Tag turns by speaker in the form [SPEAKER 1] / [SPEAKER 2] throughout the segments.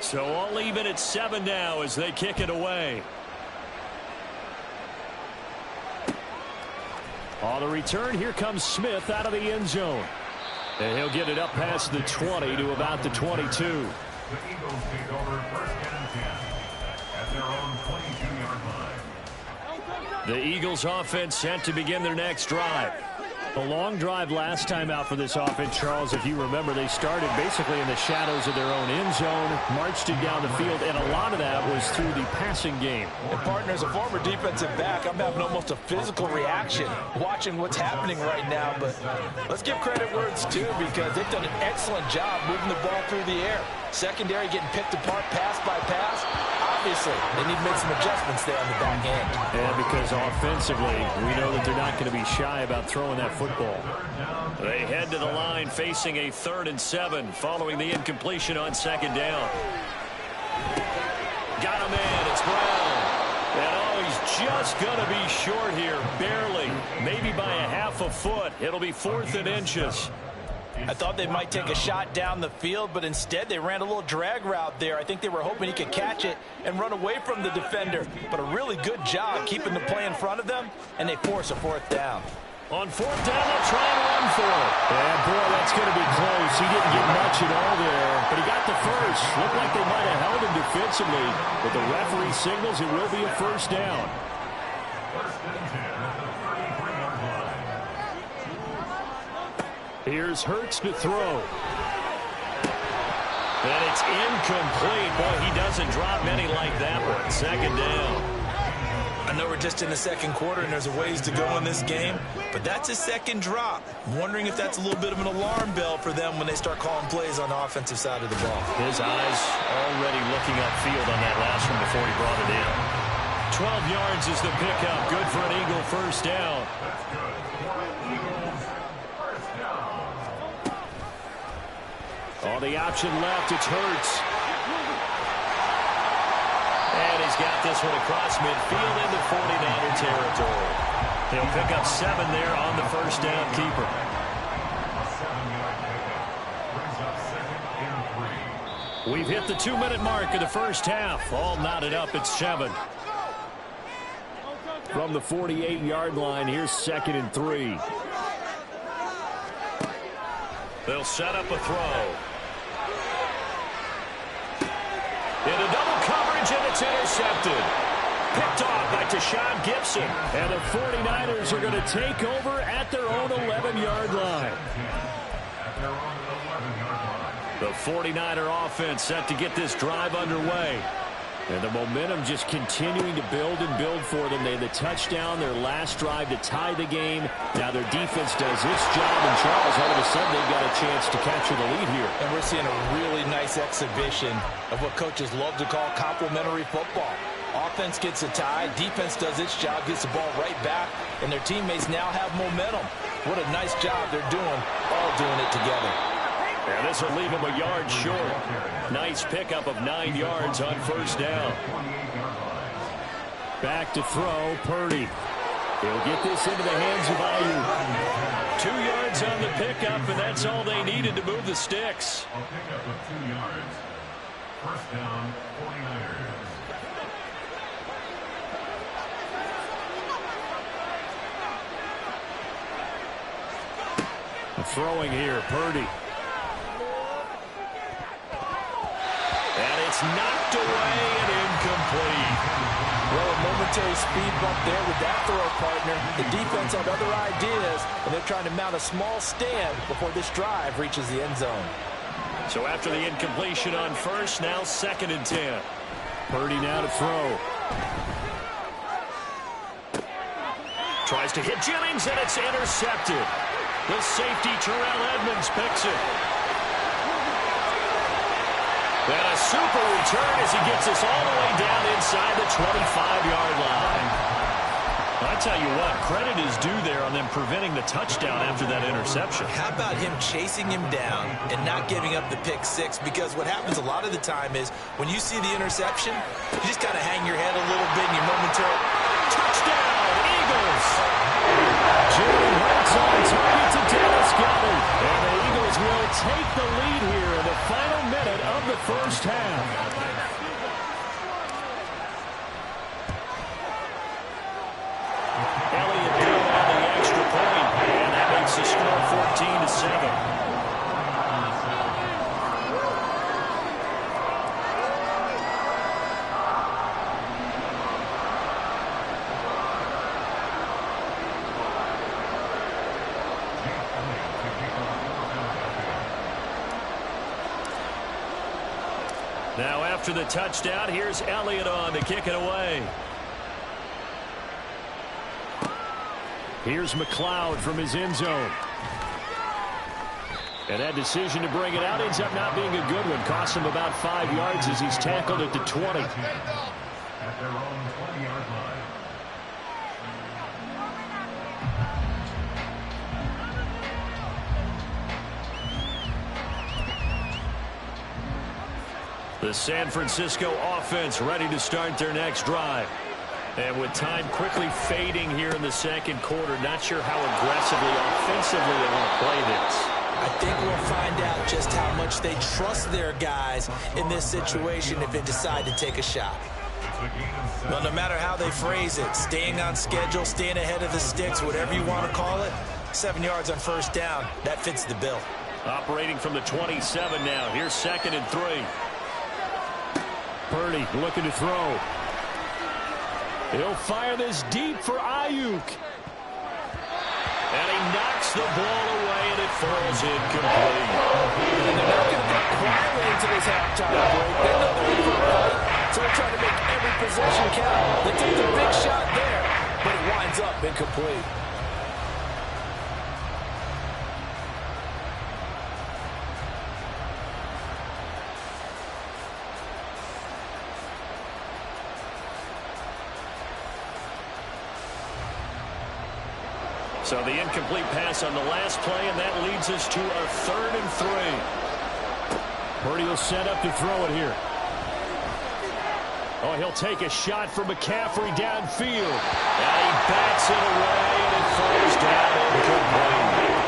[SPEAKER 1] So all even at 7 now as they kick it away. On the return, here comes Smith out of the end zone. And he'll get it up past the 20 to about the 22.
[SPEAKER 2] The Eagles take over first and 10 at their own 22-yard line.
[SPEAKER 1] The Eagles offense set to begin their next drive. A long drive last time out for this offense, Charles. If you remember, they started basically in the shadows of their own end zone, marched it down the field, and a lot of that was through the passing game.
[SPEAKER 3] And partner, as a former defensive back, I'm having almost a physical reaction watching what's happening right now. But let's give credit where it's due, because they've done an excellent job moving the ball through the air. Secondary getting picked apart pass by pass. Obviously, they need to make some adjustments there on the back end.
[SPEAKER 1] And because offensively, we know that they're not going to be shy about throwing that football. They head to the line facing a 3rd and 7 following the incompletion on 2nd down. Got him in. It's Brown. And he's just going to be short here, barely, maybe by a half a foot. It'll be 4th and inches.
[SPEAKER 3] I thought they might take a shot down the field, but instead they ran a little drag route there. I think they were hoping he could catch it and run away from the defender. But a really good job keeping the play in front of them, and they force a 4th down.
[SPEAKER 1] On 4th down, they'll try and run for it. And boy, that's going to be close. He didn't get much at all there, but he got the first. Looked like they might have held him defensively, but the referee signals it will be a 1st down.
[SPEAKER 2] First and 10 at the 33-yard line.
[SPEAKER 1] Here's Hurts to throw. And it's incomplete. Boy, he doesn't drop many like that one. 2nd down.
[SPEAKER 3] I know we're just in the 2nd quarter and there's a ways to go in this game, but that's a 2nd drop. I'm wondering if that's a little bit of an alarm bell for them when they start calling plays on the offensive side of the ball.
[SPEAKER 1] His eyes already looking upfield on that last one before he brought it in. 12 yards is the pickup. Good for an Eagle 1st down. On the option left, it's Hurts. And he's got this one across midfield into 49er territory. He'll pick up 7 there on the 1st down keeper. We've hit the 2-minute mark of the 1st half. All knotted up at 7. From the 48-yard line, here's 2nd and 3. They'll set up a throw. Into double coverage, and it's intercepted. Picked off by Tashawn Gibson. And the 49ers are going to take over at their own 11-yard line. The 49er offense set to get this drive underway. And the momentum just continuing to build and build for them. They had the touchdown, their last drive to tie the game. Now their defense does its job, and Charles, all of a sudden, they've got a chance to capture the lead here.
[SPEAKER 3] And we're seeing a really nice exhibition of what coaches love to call complementary football. Offense gets a tie, defense does its job, gets the ball right back, and their teammates now have momentum. What a nice job they're doing, all doing it together.
[SPEAKER 1] And this will leave him a yard short. Nice pickup of 9 yards on 1st down. Back to throw, Purdy. He'll get this into the hands of Ayuk. 2 yards on the pickup, and that's all they needed to move the sticks.
[SPEAKER 2] A pickup of 2 yards. 1st down, 49ers.
[SPEAKER 1] Throwing here, Purdy. And it's knocked away and incomplete.
[SPEAKER 3] Well, a momentary speed bump there with that throw, partner. The defense had other ideas, and they're trying to mount a small stand before this drive reaches the end zone.
[SPEAKER 1] So after the incompletion on 1st, now 2nd and 10. Purdy now to throw. Tries to hit Jennings, and it's intercepted. The safety, Terrell Edmonds, picks it. And a super return as he gets us all the way down inside the 25-yard line. I tell you what, credit is due there on them preventing the touchdown after that interception.
[SPEAKER 3] How about him chasing him down and not giving up the pick 6? Because what happens a lot of the time is when you see the interception, you just kind of hang your head a little bit and you momentarily...
[SPEAKER 1] Touchdown, Eagles! Jalen Hurts on target to Dallas Goedert. And the Eagles will take the lead here in the final minute of the 1st half. Now after the touchdown, here's Elliott on to kick it away. Here's McLeod from his end zone. And that decision to bring it out ends up not being a good one. Costs him about 5 yards as he's tackled at the 20.
[SPEAKER 2] At their own 20-yard line.
[SPEAKER 1] The San Francisco offense ready to start their next drive. And with time quickly fading here in the second quarter, not sure how aggressively, offensively they want to play this.
[SPEAKER 3] I think we'll find out just how much they trust their guys in this situation if they decide to take a shot. Well, no matter how they phrase it, staying on schedule, staying ahead of the sticks, whatever you want to call it, 7 yards on first down, that fits the bill.
[SPEAKER 1] Operating from the 27 now. Here's 2nd and 3. Purdy looking to throw. He'll fire this deep for Ayuk. And he knocks the ball away, and it falls incomplete.
[SPEAKER 3] And they're not going to go quietly into this halftime break. They know they're in for a fight, so they're trying to make every possession count. They take the big shot there, but it winds up incomplete.
[SPEAKER 1] So the incomplete pass on the last play, and that leads us to a 3rd and 3. Purdy will set up to throw it here. Oh, he'll take a shot for McCaffrey downfield. And he backs it away, and it falls down incomplete.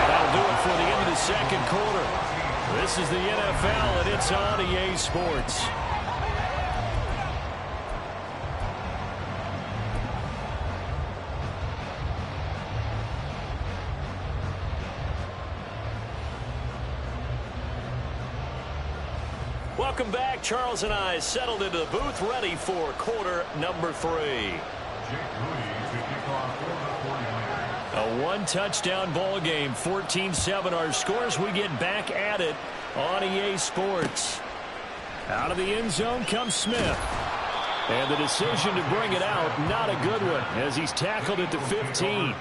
[SPEAKER 1] That'll do it for the end of the second quarter. This is the NFL, and it's on EA Sports. Welcome back. Charles and I settled into the booth, ready for quarter number 3. A one-touchdown ball game, 14-7 our scores. We get back at it on EA Sports. Out of the end zone comes Smith. And the decision to bring it out, not a good one, as he's tackled at the 15.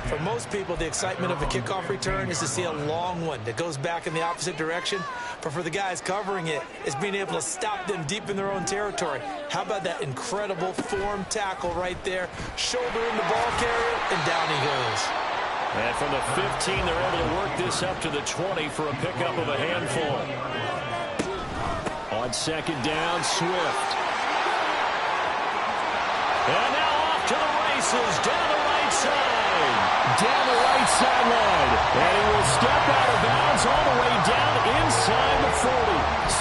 [SPEAKER 3] For most people, the excitement of a kickoff return is to see a long one that goes back in the opposite direction. But for the guys covering it, it's being able to stop them deep in their own territory. How about that incredible form tackle right there? Shouldering the ball carrier, and down he goes.
[SPEAKER 1] And from the 15, they're able to work this up to the 20 for a pickup of a handful. On 2nd down, Swift. And now off to the races, down the right side. Down the right sideline. And he will step out of bounds all the way down inside the 40.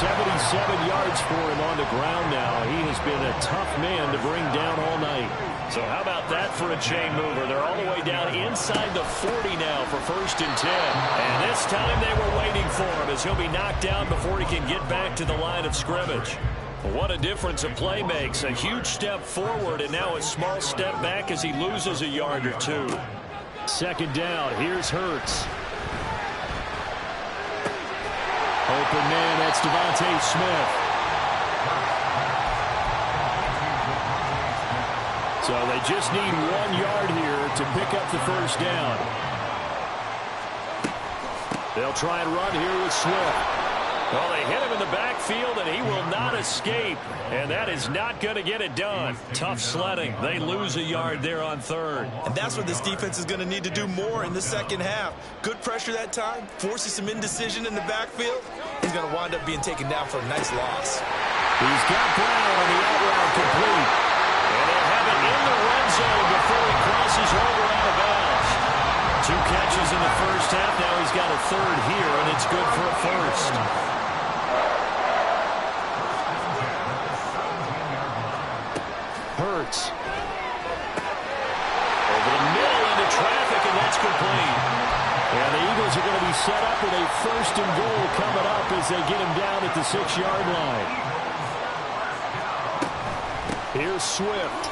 [SPEAKER 1] 77 yards for him on the ground now. He has been a tough man to bring down all night. So how about that for a chain mover? They're all the way down inside the 40 now for 1st and 10. And this time they were waiting for him as he'll be knocked down before he can get back to the line of scrimmage. What a difference a play makes. A huge step forward and now a small step back as he loses a yard or 2. 2nd down. Here's Hurts. Open man. That's Devontae Smith. So they just need 1 yard here to pick up the 1st down. They'll try and run here with Swift. Well, they hit him in the backfield, and he will not escape. And that is not going to get it done. Tough sledding. They lose a yard there on 3rd.
[SPEAKER 3] And that's what this defense is going to need to do more in the second half. Good pressure that time, forces some indecision in the backfield. He's going to wind up being taken down for a nice loss.
[SPEAKER 1] He's got Brown on the out route complete. And they'll have it in the red zone before he crosses over out of bounds. 2 catches in the first half. Now he's got a 3rd here, and it's good for a 1st. Hurts. Over the middle into traffic, and that's complete. And the Eagles are going to be set up with a 1st and goal coming up as they get him down at the 6-yard line. Here's Swift.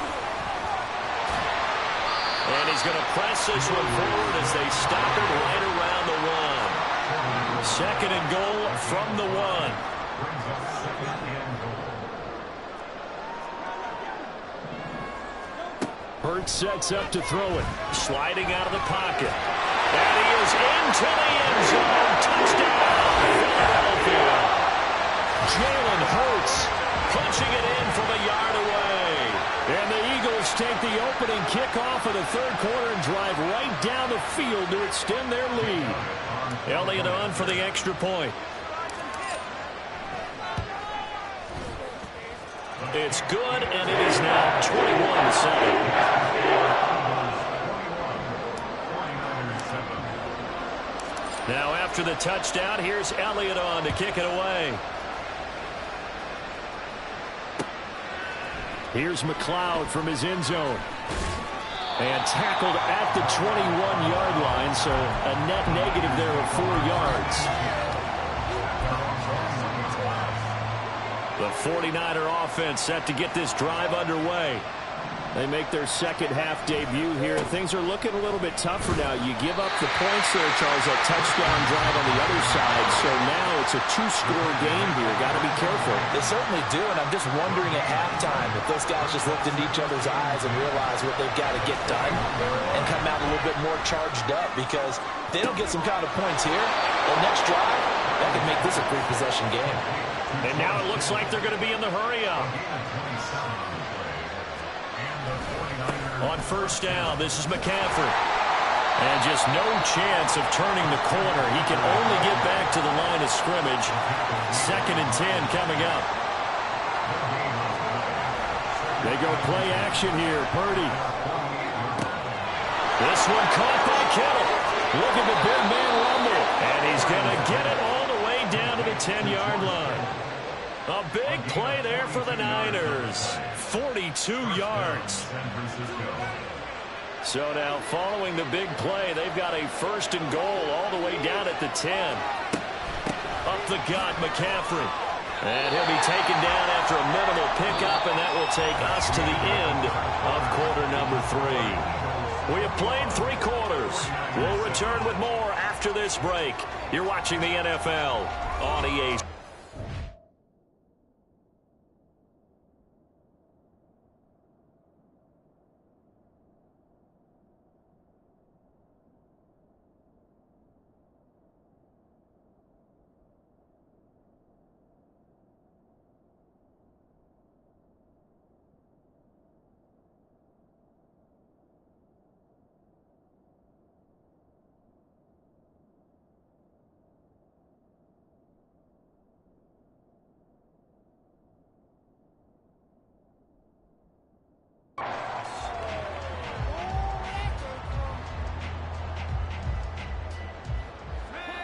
[SPEAKER 1] And he's going to press this one forward as they stop him right around the 1. 2nd and goal from the 1.
[SPEAKER 2] brings up second and goal.
[SPEAKER 1] Hurts sets up to throw it. Sliding out of the pocket. And he is into the end zone. Touchdown, Philadelphia. Jalen Hurts punching it in from a yard away. And the Eagles take the opening kickoff of the third quarter and drive right down the field to extend their lead. Elliott on for the extra point. It's good, and it is now 21-7. Now after the touchdown, here's Elliott on to kick it away. Here's McLeod from his end zone. And tackled at the 21-yard line, so a net negative there of 4 yards. The 49er offense set to get this drive underway. They make their second half debut here. Things are looking a little bit tougher now. You give up the points there, Charles, that touchdown drive on the other side. So now it's a 2-score game here. Got to be careful.
[SPEAKER 3] They certainly do, and I'm just wondering at halftime if those guys just looked into each other's eyes and realize what they've got to get done and come out a little bit more charged up, because if they don't get some kind of points here, the next drive, that could make this a 3-possession game.
[SPEAKER 1] And now it looks like they're going to be in the hurry-up. On first down, this is McCaffrey. And just no chance of turning the corner. He can only get back to the line of scrimmage. 2nd and 10 coming up. They go play action here. Purdy. This one caught by Kittle. Look at the big man rumble. And he's going to get it all the way down to the 10-yard line. A big play there for the Niners. 42 yards. So now following the big play, they've got a 1st and goal all the way down at the 10. Up the gut, McCaffrey. And he'll be taken down after a minimal pickup, and that will take us to the end of quarter number 3. We have played 3 quarters. We'll return with more after this break. You're watching the NFL on EA.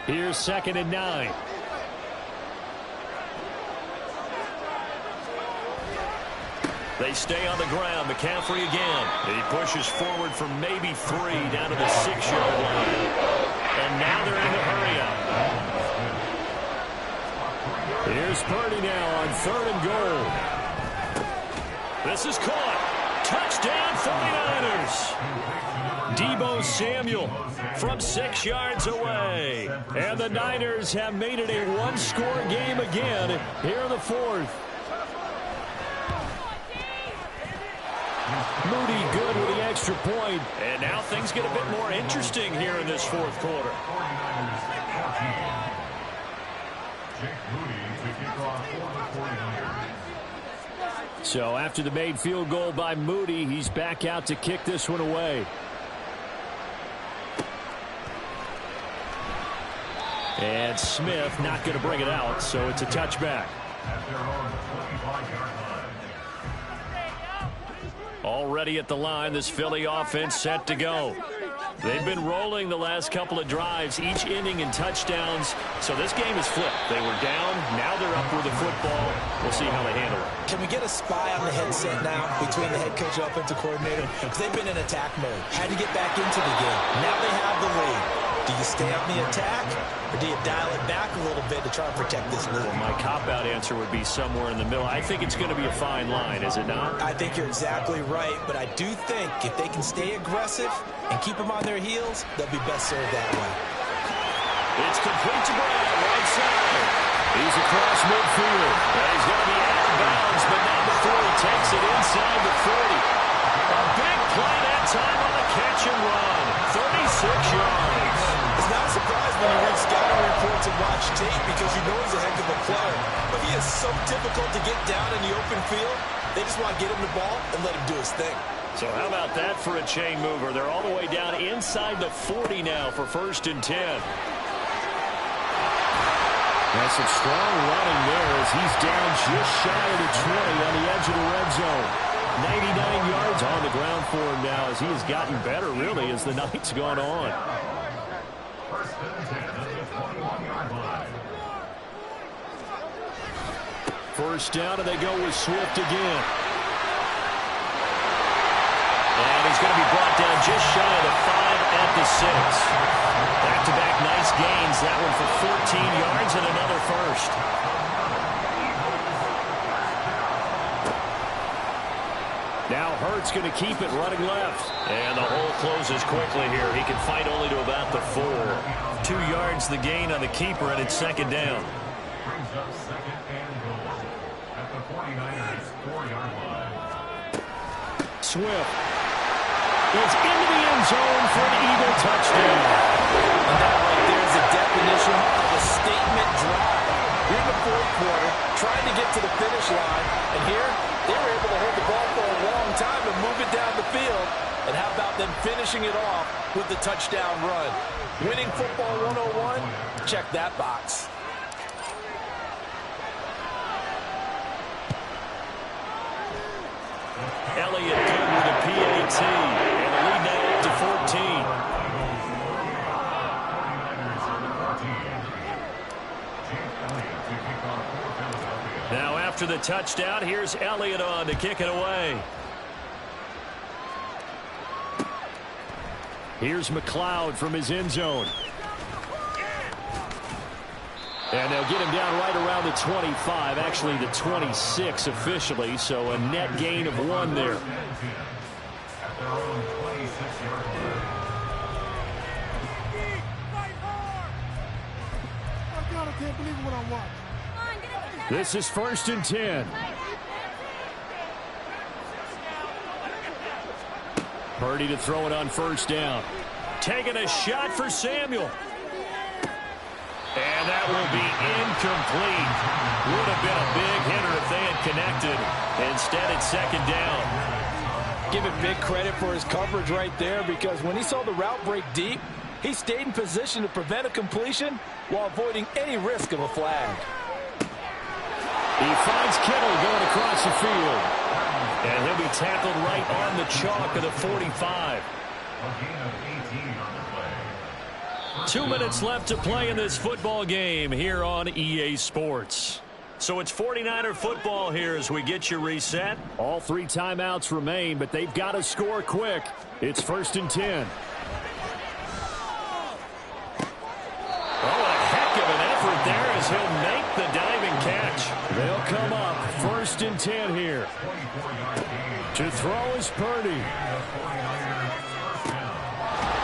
[SPEAKER 1] Here's 2nd and 9. They stay on the ground. McCaffrey again. He pushes forward for maybe 3 down to the 6-yard line. And now they're in the hurry-up. Here's Purdy now on 3rd and goal. This is caught. Touchdown 49ers. Deebo Samuel from 6 yards away. And the Niners have made it a 1-score game again here in the 4th. Moody good with the extra point. And now things get a bit more interesting here in this 4th quarter.
[SPEAKER 2] Jake Moody to kick off for the 49ers.
[SPEAKER 1] So after the made field goal by Moody, he's back out to kick this one away. And Smith not going to bring it out, so it's a touchback.
[SPEAKER 2] At their own 25-yard line.
[SPEAKER 1] Already at the line, this Philly offense set to go. They've been rolling the last couple of drives, each inning in touchdowns. So this game is flipped. They were down, now they're up with the football. We'll see how they handle it.
[SPEAKER 3] Can we get a spy on the headset now between the head coach and offensive coordinator? Because they've been in attack mode. Had to get back into the game. Now they have the lead. Do you stay on the attack, or do you dial it back a little bit to try and protect this lead?
[SPEAKER 1] Well, my cop-out answer would be somewhere in the middle. I think it's going to be a fine line, is it not?
[SPEAKER 3] I think you're exactly right, but I do think if they can stay aggressive and keep them on their heels, they'll be best served that way.
[SPEAKER 1] It's complete to Brown, right side. He's across midfield. And he's going to be out of bounds, but not before he takes it inside the 40. A big play that time on the catch and run. 36 yards.
[SPEAKER 3] It's not a surprise when you read scouting reports and watch tape because you know he's a heck of a player. But he is so difficult to get down in the open field. They just want to get him the ball and let him do his thing.
[SPEAKER 1] So how about that for a chain mover? They're all the way down inside the 40 now for 1st and 10. That's some strong running there as he's down just shy of the 20 on the edge of the red zone. 99 yards on the ground for him now as he has gotten better, really, as the night's gone on.
[SPEAKER 2] 1st and 10 at the 21-yard line.
[SPEAKER 1] 1st down, and they go with Swift again. And he's going to be brought down just shy of the 5 at the 6. Back-to-back nice gains. That one for 14 yards and another 1st. Now Hurts going to keep it running left. And the hole closes quickly here. He can fight only to about the 4. 2 yards the gain on the keeper, and it's 2nd down.
[SPEAKER 2] Brings up 2nd and goal at the 49ers 4-yard line.
[SPEAKER 1] Swift is into the end zone for an Eagle touchdown.
[SPEAKER 3] And that right there is a definition of a statement drive. You're in the 4th quarter, trying to get to the finish line, and here they were able to hold the ball for a long time and move it down the field. And how about them finishing it off with the touchdown run? Winning football 101? Check that box.
[SPEAKER 1] Elliott good with a PAT, and the lead now up to 14. Now after the touchdown, here's Elliott on to kick it away. Here's McLeod from his end zone. And they'll get him down right around the 25, actually the 26 officially, so a net gain of 1 there.
[SPEAKER 2] At their own 26-yard line.
[SPEAKER 4] I can't believe what I'm watching.
[SPEAKER 1] This is 1st and 10. Purdy to throw it on 1st down. Taking a shot for Samuel. And that will be incomplete. Would have been a big hitter if they had connected. Instead, it's 2nd down.
[SPEAKER 3] Give it big credit for his coverage right there because when he saw the route break deep, he stayed in position to prevent a completion while avoiding any risk of a flag.
[SPEAKER 1] He finds Kittle going across the field. And he'll be tackled right on the chalk of the 45.
[SPEAKER 2] A gain of 18 on the play.
[SPEAKER 1] 2 minutes left to play in this football game here on EA Sports. So it's 49er football here as we get you reset. All 3 timeouts remain, but they've got to score quick. It's 1st and 10. Oh, a heck of an effort there as he'll make the diving catch. They'll come up 1st and 10 here. To throw is Purdy.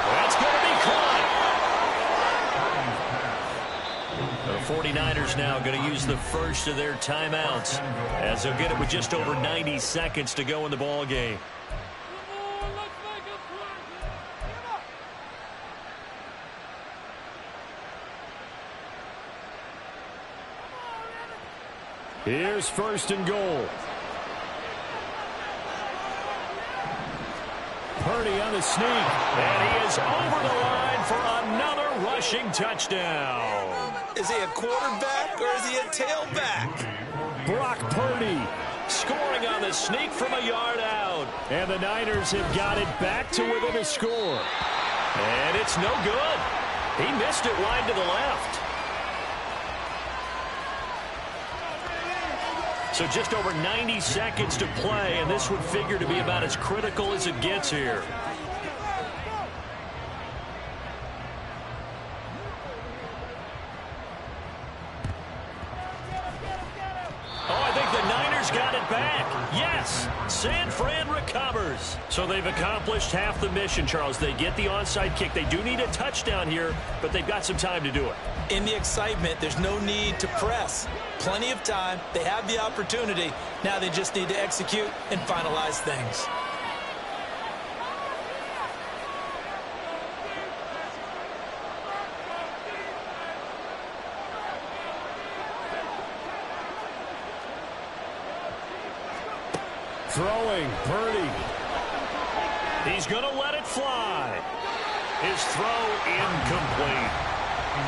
[SPEAKER 1] That's going to be caught. The 49ers now going to use the first of their timeouts as they'll get it with just over 90 seconds to go in the ball game. Here's 1st and goal. Purdy on the sneak, and he is over the line for another rushing touchdown.
[SPEAKER 3] Is he a quarterback or is he a tailback?
[SPEAKER 1] Brock Purdy scoring on the sneak from a yard out. And the Niners have got it back to within a score. And it's no good. He missed it wide to the left. So just over 90 seconds to play, and this would figure to be about as critical as it gets here. Oh, I think the Niners got it back. Yes, San Fran recovers. So they've accomplished half the mission, Charles. They get the onside kick. They do need a touchdown here, but they've got some time to do it.
[SPEAKER 3] In the excitement, there's no need to press. Plenty of time. They have the opportunity. Now they just need to execute and finalize things.
[SPEAKER 1] Throwing, Purdy. He's going to let it fly. His throw incomplete.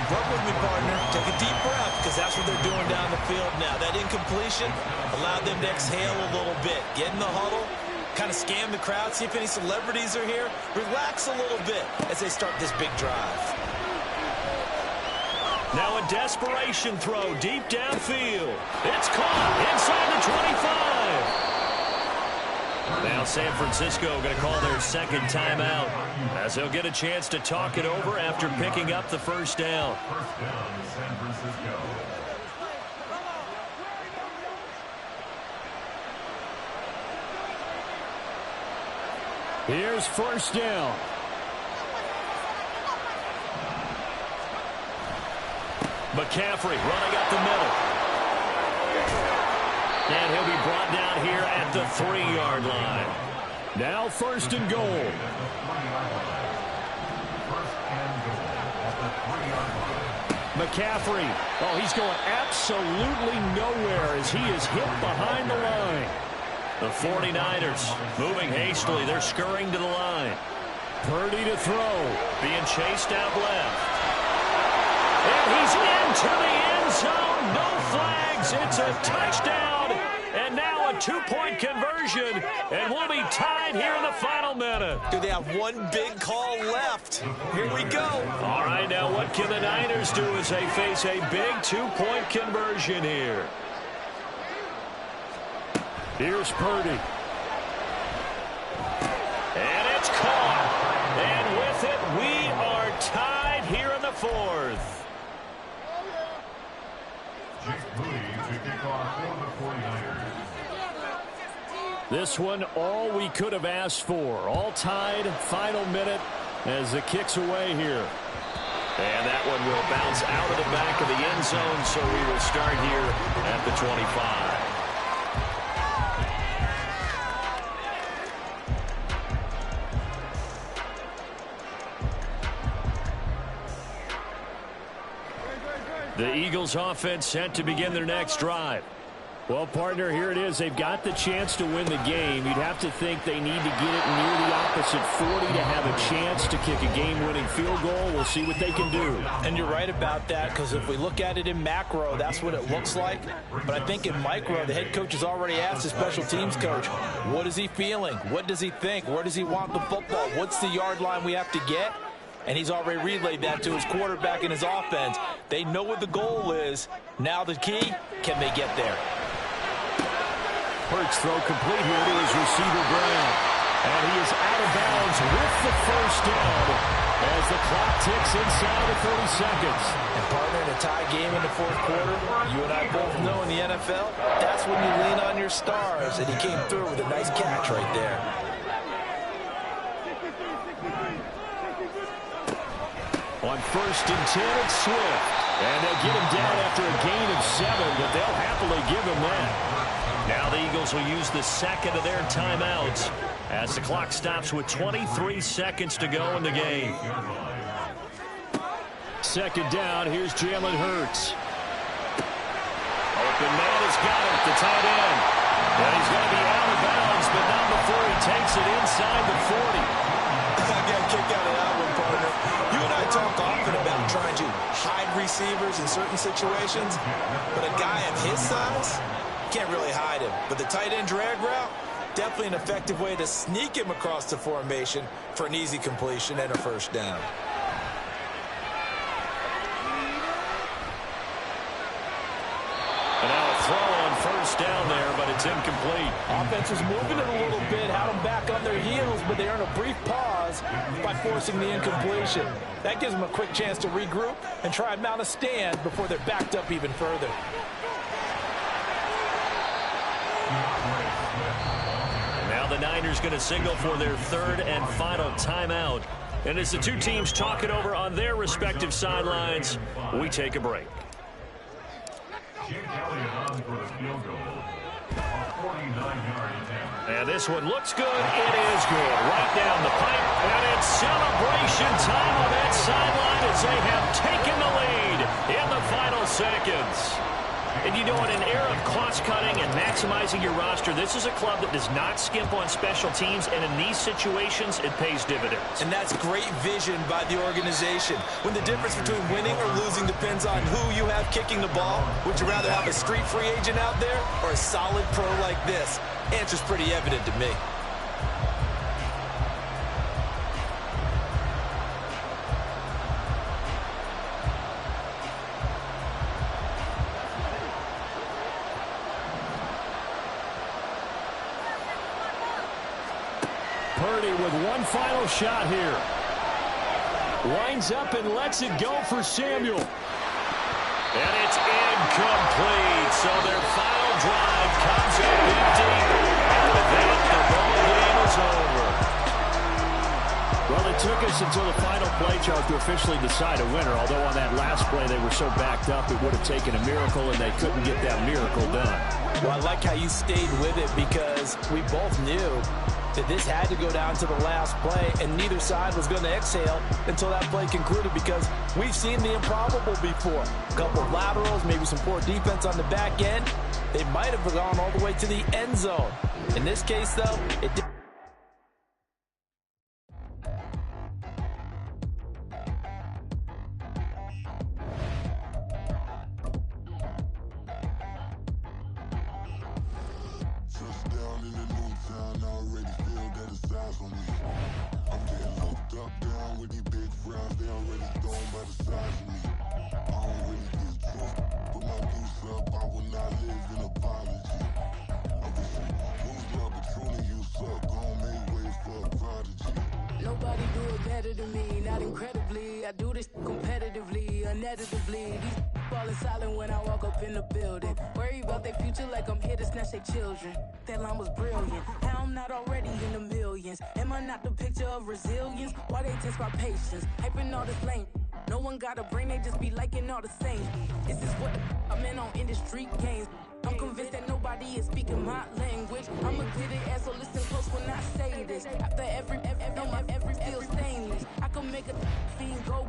[SPEAKER 3] Work with me, partner. Take a deep breath, because that's what they're doing down the field now. That incompletion allowed them to exhale a little bit. Get in the huddle, kind of scan the crowd, see if any celebrities are here. Relax a little bit as they start this big drive.
[SPEAKER 1] Now a desperation throw deep downfield. It's caught inside the 25. Now San Francisco going to call their second timeout as they'll get a chance to talk it over after picking up the first down.
[SPEAKER 2] First down, San Francisco.
[SPEAKER 1] Here's first down. McCaffrey running up the middle. And he'll be brought down here at the 3-yard line. Now first and goal. McCaffrey. Oh, he's going absolutely nowhere as he is hit behind the line. The 49ers moving hastily. They're scurrying to the line. Purdy to throw. Being chased out left. And he's into the end zone. No flags. It's a touchdown. And now a 2-point conversion. And we'll be tied here in the final minute.
[SPEAKER 3] Do they have one big call left? Here we go.
[SPEAKER 1] All right, now what can the Niners do as they face a big 2-point conversion here? Here's Purdy. And it's caught. And with it, we are tied here in the 4th.
[SPEAKER 2] Jake Moody to kick off for the 49ers.
[SPEAKER 1] This one, all we could have asked for. All tied, final minute as the kick's away here. And that one will bounce out of the back of the end zone, so we will start here at the 25. The Eagles offense set to begin their next drive. Well, partner, here it is. They've got the chance to win the game. You'd have to think they need to get it near the opposite 40 to have a chance to kick a game-winning field goal. We'll see what they can do.
[SPEAKER 3] And you're right about that, because if we look at it in macro, that's what it looks like. But I think in micro, the head coach has already asked the special teams coach, what is he feeling? What does he think? Where does he want the football? What's the yard line we have to get? And he's already relayed that to his quarterback and his offense. They know what the goal is. Now the key, can they get there?
[SPEAKER 1] Hurts throw complete here to his receiver, Brown. And he is out of bounds with the first down as the clock ticks inside of 30 seconds.
[SPEAKER 3] And partner, in a tie game in the 4th quarter, you and I both know in the NFL, that's when you lean on your stars. And he came through with a nice catch right there.
[SPEAKER 1] On 1st and 10, it's Swift. And they'll get him down after a gain of 7, but they'll happily give him that. Now the Eagles will use the second of their timeouts as the clock stops with 23 seconds to go in the game. Second down, here's Jalen Hurts. Open man has got it, the tight end. And he's going to be out of bounds, but not before he takes it inside the 40.
[SPEAKER 3] I got a kick out of that one, partner. You and I talk often about trying to hide receivers in certain situations, but a guy of his size can't really hide him. But the tight end drag route, definitely an effective way to sneak him across the formation for an easy completion and a first down.
[SPEAKER 1] And now a throw on first down there, but it's incomplete.
[SPEAKER 3] Offense was moving it a little bit, had them back on their heels, but they earn a brief pause by forcing the incompletion. That gives them a quick chance to regroup and try and mount a stand before they're backed up even further.
[SPEAKER 1] the Niners going to signal for their third and final timeout. And as the two teams talk it over on their respective sidelines, we take a break.
[SPEAKER 2] Jake Elliott on for the field goal. A 49-yard attempt.
[SPEAKER 1] And this one looks good. It is good. Right down the pipe. And it's celebration time on that sideline as they have taken the lead in the final seconds. And you know, in an era of cost-cutting and maximizing your roster, this is a club that does not skimp on special teams, and in these situations, it pays dividends.
[SPEAKER 3] And that's great vision by the organization. When the difference between winning or losing depends on who you have kicking the ball, would you rather have a street free agent out there or a solid pro like this? Answer's pretty evident to me.
[SPEAKER 1] Purdy with one final shot here. Winds up and lets it go for Samuel. And it's incomplete. So their final drive comes up empty. And with that, the ball game is over. Well, it took us until the final play, Charles, to officially decide a winner. Although on that last play they were so backed up, it would have taken a miracle, and they couldn't get that miracle done.
[SPEAKER 3] Well, I like how you stayed with it because we both knew that this had to go down to the last play, and neither side was going to exhale until that play concluded because we've seen the improbable before. A couple of laterals, maybe some poor defense on the back end. They might have gone all the way to the end zone. In this case, though, it did.
[SPEAKER 5] Nobody do it better than me, not incredibly. I do this competitively, uneditably. These falling silent when I walk up in the building. Worry about their future like I'm here to snatch their children. That line was brilliant. How I'm not already in the millions. Am I not the picture of resilience? Why they test my patience? Hyping all this lame. No one got a brain, they just be liking all the same. Is this what I'm in on industry games? I'm convinced that nobody is speaking my language. I'ma get it as so listen close when I say this. After every feel stainless. I can make a fiend go.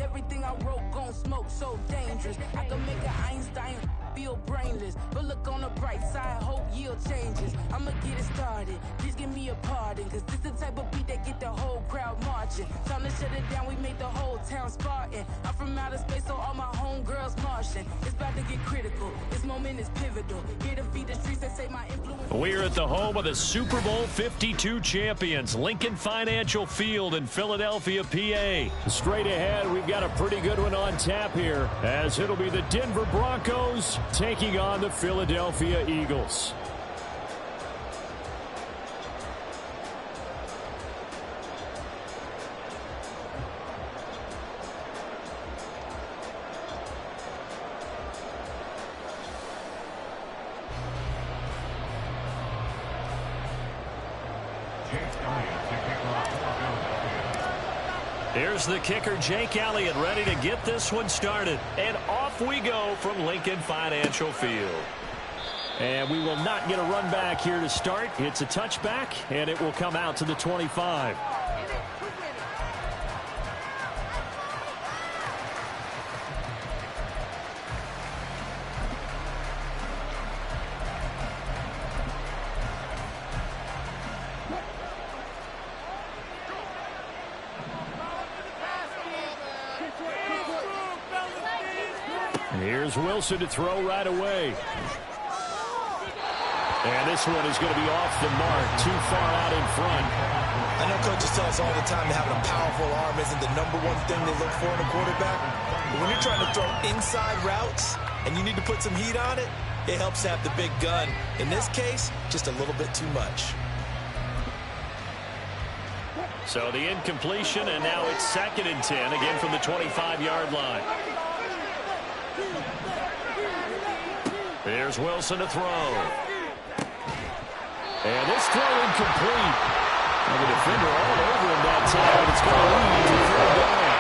[SPEAKER 5] Everything I wrote gon' smoke, so dangerous. I can make an Einstein feel brainless. But look on the bright side, hope yield changes. I'ma get it started, please give me a pardon. Cause this the type of beat that get the whole crowd marching. Time to shut it down, we made the whole town Spartan. I'm from outer space, so all my homegirls Martian. It's about to get critical, this moment is pivotal. Here to feed the streets that say my influence.
[SPEAKER 1] We're at the home of the Super Bowl 52 champions, Lincoln Financial Field in Philadelphia, PA. Straight ahead, we've got a pretty good one on tap here, as it'll be the Denver Broncos taking on the Philadelphia Eagles. Here's the kicker, Jake Elliott, ready to get this one started. And off we go from Lincoln Financial Field. And we will not get a run back here to start. It's a touchback, and it will come out to the 25. Here's Wilson to throw right away. And this one is going to be off the mark, too far out in front.
[SPEAKER 3] I know coaches tell us all the time that having a powerful arm isn't the #1 thing they look for in a quarterback. But when you're trying to throw inside routes and you need to put some heat on it, it helps to have the big gun. In this case, just a little bit too much.
[SPEAKER 1] So the incompletion, and now it's 2nd and 10, again from the 25-yard line. Here's Wilson to throw. And this throw incomplete. And the defender all over him that time, and it's going to lead to third down.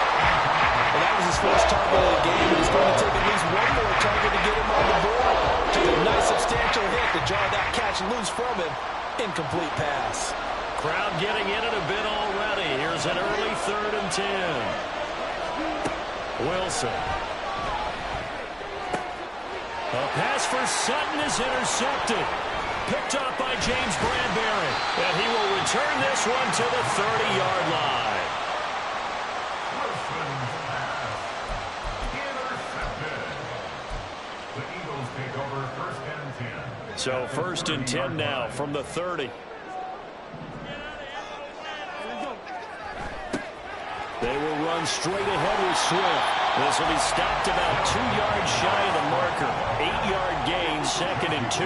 [SPEAKER 3] Well, that was his first target of the game, and it's going to take at least one more target to get him on the board. Took a nice substantial hit to jar that catch loose from him. Incomplete pass.
[SPEAKER 1] Crowd getting in it a bit already. Here's an early 3rd and 10. Wilson. A pass for Sutton is intercepted. Picked up by James Bradbury. And he will return this one to the 30-yard line.
[SPEAKER 2] Wilson's pass. Intercepted. The Eagles take over 1st and 10.
[SPEAKER 1] So 1st and 10 now from the 30. They will run straight ahead with Swift. This will be stopped about 2 yards shy of the marker. 8-yard gain, 2nd and 2.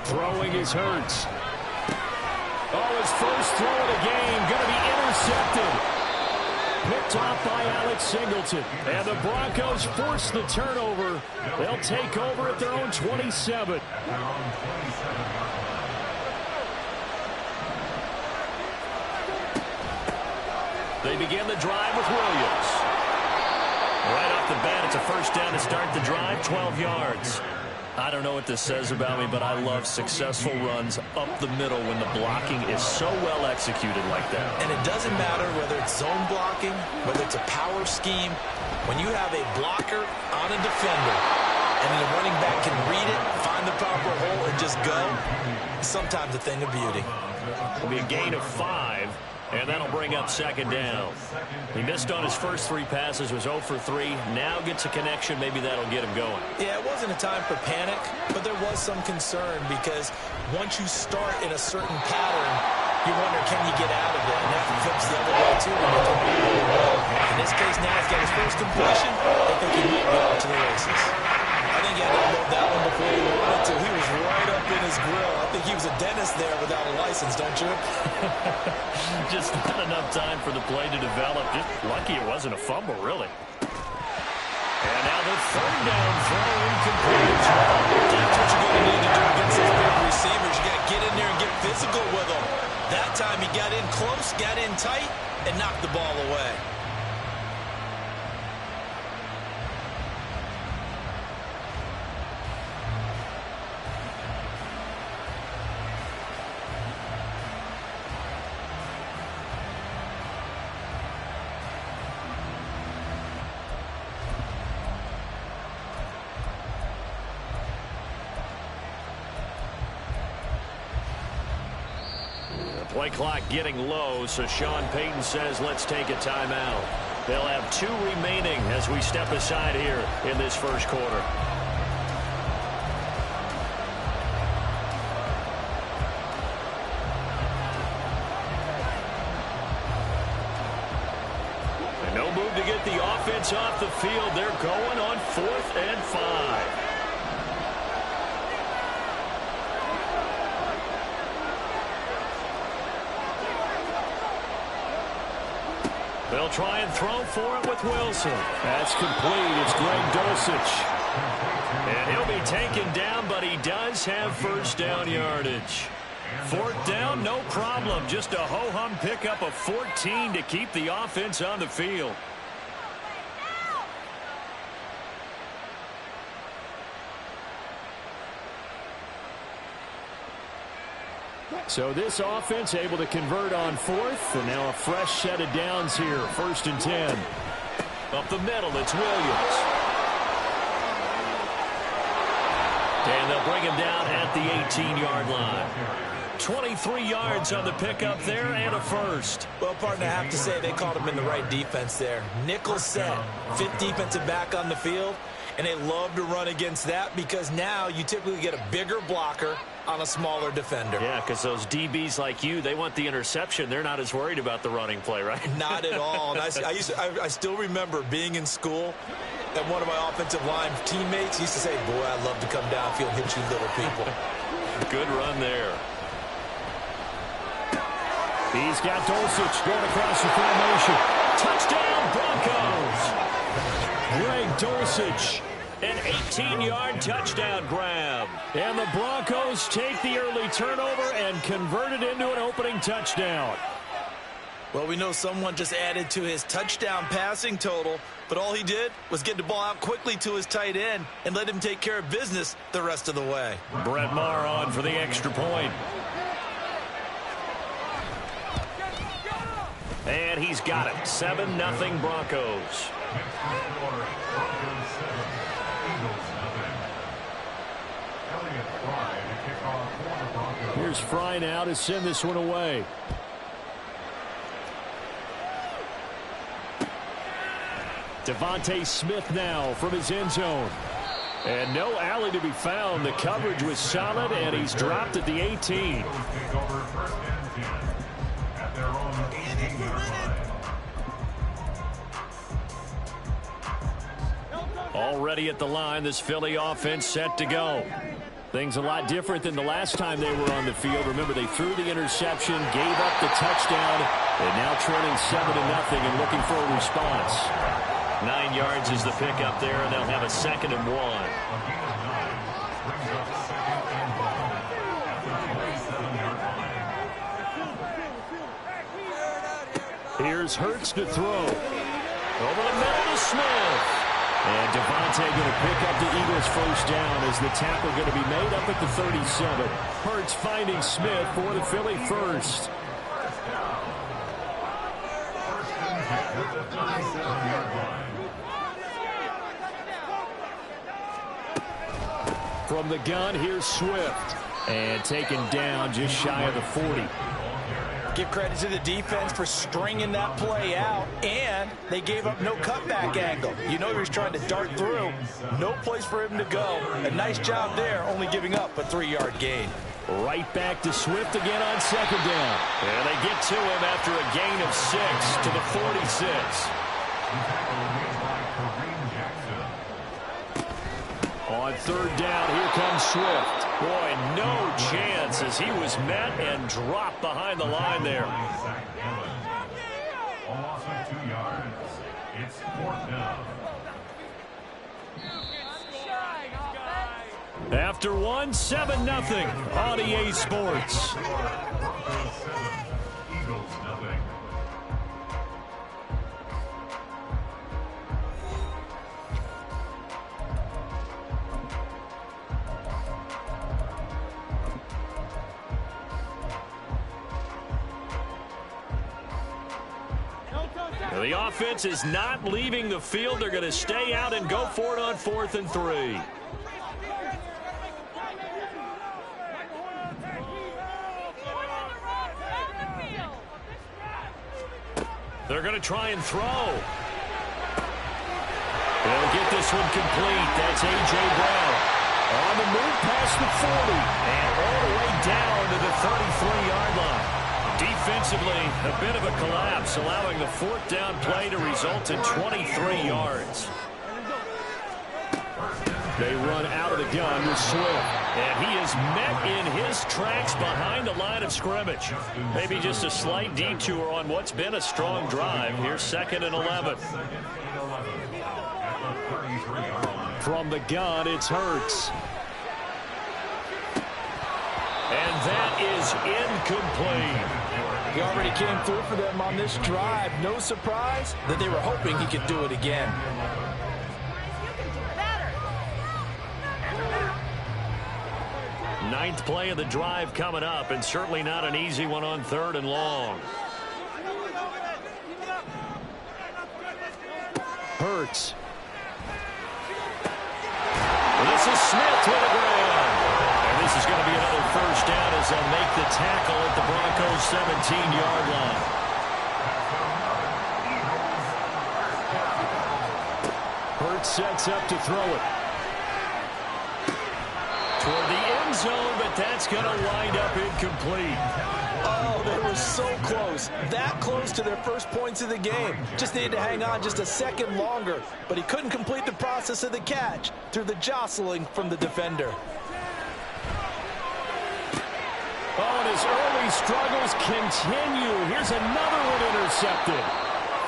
[SPEAKER 1] Throwing is Hurts. Oh, his first throw of the game going to be intercepted. Picked off by Alex Singleton. And the Broncos force the turnover. They'll take over at their own 27. They begin the drive with Williams. Right off the bat, it's a first down to start the drive, 12 yards. I don't know what this says about me, but I love successful runs up the middle when the blocking is so well executed like that.
[SPEAKER 3] And it doesn't matter whether it's zone blocking, whether it's a power scheme. When you have a blocker on a defender and the running back can read it, find the proper hole, and just go, it's sometimes a thing of beauty.
[SPEAKER 1] It'll be a gain of 5. And that'll bring up 2nd down. He missed on his first 3 passes, was 0 for 3. Now gets a connection. Maybe that'll get him going.
[SPEAKER 3] Yeah, it wasn't a time for panic, but there was some concern because once you start in a certain pattern, you wonder, can you get out of it? And that flips the other way, too, when you're throwing really well. In this case, now he's got his first completion. I think he might go out to the races. I think he had to unload that one before he wanted to. He was right up in his grill. I think he was a dentist there without a license, don't you?
[SPEAKER 1] Just not enough time for the play to develop. Just lucky it wasn't a fumble, really. And now the 3rd down throw incomplete.
[SPEAKER 3] That's what you're going to need to do against those big receivers. You got to get in there and get physical with them. That time he got in close, got in tight, and knocked the ball away.
[SPEAKER 1] Play clock getting low, so Sean Payton says let's take a timeout. They'll have 2 remaining as we step aside here in this first quarter. And no move to get the offense off the field. They're going on 4th and 5. They'll try and throw for it with Wilson. That's complete. It's Greg Dulcich. And he'll be taken down, but he does have first down yardage. 4th down, no problem. Just a ho-hum pickup of 14 to keep the offense on the field. So this offense able to convert on 4th, and now a fresh set of downs here. 1st and 10. Up the middle, it's Williams. And they'll bring him down at the 18-yard line. 23 yards on the pickup there and a first.
[SPEAKER 3] Well, partner, I have to say they called him in the right defense there. Nickel set, 5th defensive back on the field, and they love to run against that because now you typically get a bigger blocker on a smaller defender.
[SPEAKER 1] Yeah, because those DBs like you, they want the interception. They're not as worried about the running play, right?
[SPEAKER 3] Not at all. And I still remember being in school, and one of my offensive line teammates used to say, boy, I'd love to come downfield and hit you little people.
[SPEAKER 1] Good run there. He's got Dulcich going across the formation. Touchdown, Broncos! Greg Dulcich An 18-yard touchdown grab. And the Broncos take the early turnover and convert it into an opening touchdown.
[SPEAKER 3] Well, we know someone just added to his touchdown passing total, but all he did was get the ball out quickly to his tight end and let him take care of business the rest of the way.
[SPEAKER 1] Brett Maher on for the extra point. And he's got it. 7-0 Broncos. Here's Fry now to send this one away. Devontae Smith now from his end zone. And no alley to be found. The coverage was solid, and he's dropped at the 18. Already at the line, this Philly offense set to go. Things a lot different than the last time they were on the field. Remember, they threw the interception, gave up the touchdown, and now trailing 7-0 and looking for a response. 9 yards is the pickup there, and they'll have a 2nd and 1. Here's Hurts to throw. Over the middle to Smith. And Devontae going to pick up the Eagles' first down as the tackle going to be made up at the 37. Hurts finding Smith for the Philly first. From the gun, here's Swift. And taken down just shy of the 40.
[SPEAKER 3] Give credit to the defense for stringing that play out, and they gave up no cutback angle. You know he was trying to dart through. No place for him to go. A nice job there, only giving up a 3-yard gain.
[SPEAKER 1] Right back to Swift again on 2nd down. And they get to him after a gain of 6 to the 46. On 3rd down, here comes Swift. Boy, no chance as he was met and dropped behind the line there.
[SPEAKER 2] A loss of 2 yards. It's 4th down.
[SPEAKER 1] After 1, 7-0 on EA Sports.
[SPEAKER 2] Eagles nothing.
[SPEAKER 1] The offense is not leaving the field. They're going to stay out and go for it on 4th and 3. They're going to try and throw. They'll get this one complete. That's A.J. Brown. On the move past the 40 and all the way down to the 33-yard line. Defensively, a bit of a collapse, allowing the 4th down play to result in 23 yards. They run out of the gun with Swift, and he is met in his tracks behind the line of scrimmage. Maybe just a slight detour on what's been a strong drive. Here's 2nd and 11. From the gun, it's Hurts. And that is incomplete.
[SPEAKER 3] He already came through for them on this drive. No surprise that they were hoping he could do it again.
[SPEAKER 1] Ninth play of the drive coming up, and certainly not an easy one on 3rd and long. Hurts. This is Smith to the ground. And this is going to be another first down as they'll make the tackle at the Broncos' 17-yard line. Hurts sets up to throw it. Toward the end zone, but that's going to wind up incomplete.
[SPEAKER 3] Oh, they were so close. That close to their first points of the game. Just needed to hang on just a second longer, but he couldn't complete the process of the catch through the jostling from the defender.
[SPEAKER 1] Oh, and his early struggles continue. Here's another one intercepted.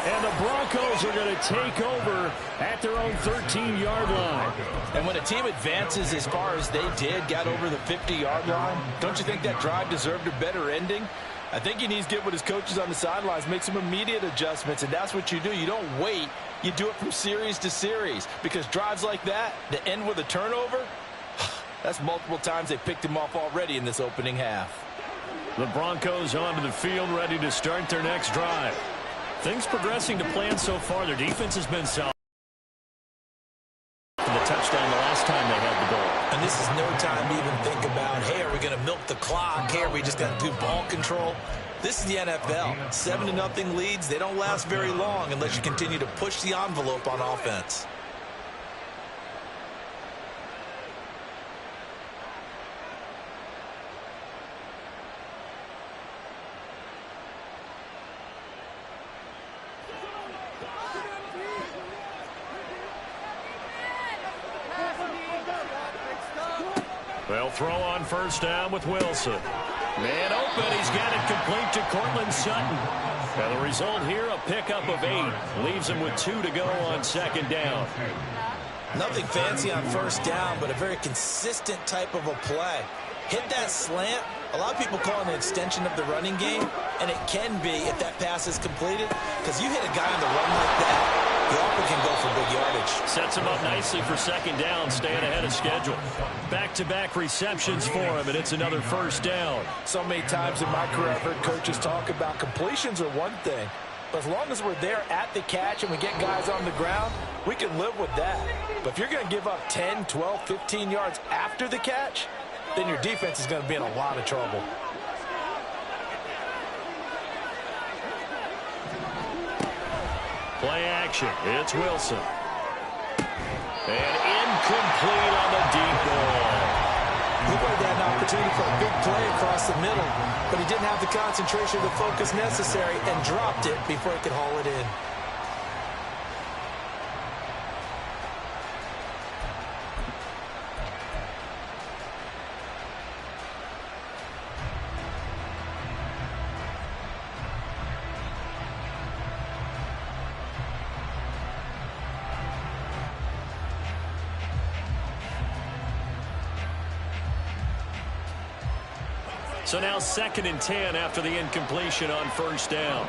[SPEAKER 1] And the Broncos are going to take over at their own 13-yard line.
[SPEAKER 3] And when a team advances as far as they did, got over the 50-yard line, don't you think that drive deserved a better ending? I think he needs to get with his coaches on the sidelines, make some immediate adjustments, and that's what you do. You don't wait. You do it from series to series, because drives like that end with a turnover, that's multiple times they picked him off already in this opening half.
[SPEAKER 1] The Broncos onto the field, ready to start their next drive. Things progressing to plan so far. Their defense has been solid. For the touchdown the last time they had the ball.
[SPEAKER 3] And this is no time to even think about, hey, are we going to milk the clock? Hey, are we just going to do ball control? This is the NFL. 7-0 leads, they don't last very long unless you continue to push the envelope on offense.
[SPEAKER 1] They'll throw on first down with Wilson. Man open. He's got it complete to Courtland Sutton. And the result here, a pickup of 8. Leaves him with 2 to go on second down.
[SPEAKER 3] Nothing fancy on first down, but a very consistent type of a play. Hit that slant. A lot of people call it an extension of the running game, and it can be if that pass is completed, because you hit a guy on the run like that, the offer can go for big yardage.
[SPEAKER 1] Sets him up nicely for second down, staying ahead of schedule. Back-to-back receptions for him, and it's another first down.
[SPEAKER 3] So many times in my career, I've heard coaches talk about completions are one thing, but as long as we're there at the catch and we get guys on the ground, we can live with that. But if you're going to give up 10, 12, 15 yards after the catch, then your defense is going to be in a lot of trouble.
[SPEAKER 1] Play action. It's Wilson. And incomplete on the deep ball.
[SPEAKER 3] He might have an opportunity for a big play across the middle, but he didn't have the concentration or the focus necessary and dropped it before he could haul it in.
[SPEAKER 1] So now 2nd and 10 after the incompletion on first down.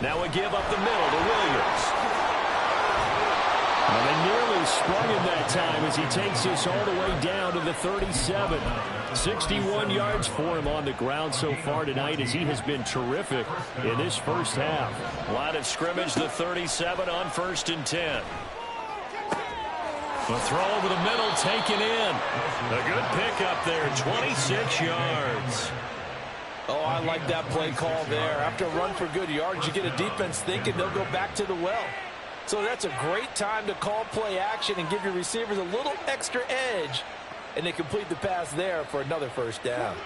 [SPEAKER 1] Now a give up the middle to Williams. And they nearly sprung him that time as he takes this all the way down to the 37. 61 yards for him on the ground so far tonight as he has been terrific in this first half. Line of scrimmage, the 37 on 1st and 10. The throw over the middle taken in. A good pickup there, 26 yards.
[SPEAKER 3] Oh, I like that play call there. After a run for good yards, you get a defense thinking they'll go back to the well. So that's a great time to call play action and give your receivers a little extra edge. And they complete the pass there for another first down.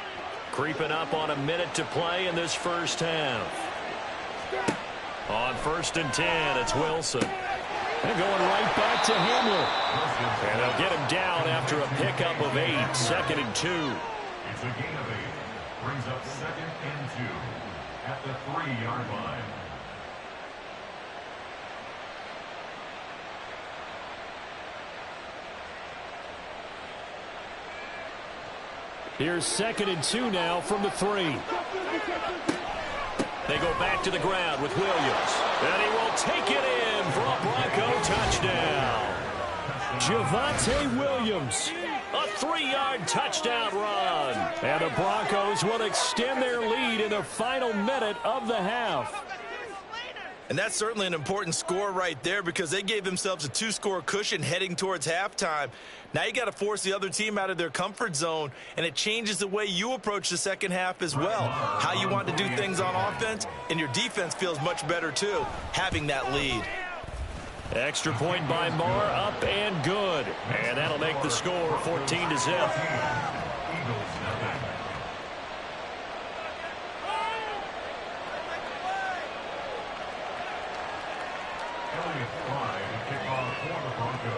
[SPEAKER 1] Creeping up on a minute to play in this first half. On 1st and 10, it's Wilson. And going right back to Hamler. And they'll get him down after a pickup of 8. 2nd and 2.
[SPEAKER 2] It's a gain of 8. Brings up 2nd and 2 at the 3-yard line.
[SPEAKER 1] Here's 2nd and 2 now from the 3. They go back to the ground with Williams. And he will take it in for a Bronco touchdown. Javonte Williams, a 3-yard touchdown run. And the Broncos will extend their lead in the final minute of the half.
[SPEAKER 3] And that's certainly an important score right there because they gave themselves a 2-score cushion heading towards halftime. Now you got to force the other team out of their comfort zone, and it changes the way you approach the second half as well. How you want to do things on offense, and your defense feels much better too, having that lead.
[SPEAKER 1] Extra point by Marr, up and good. And that'll make the score 14-0.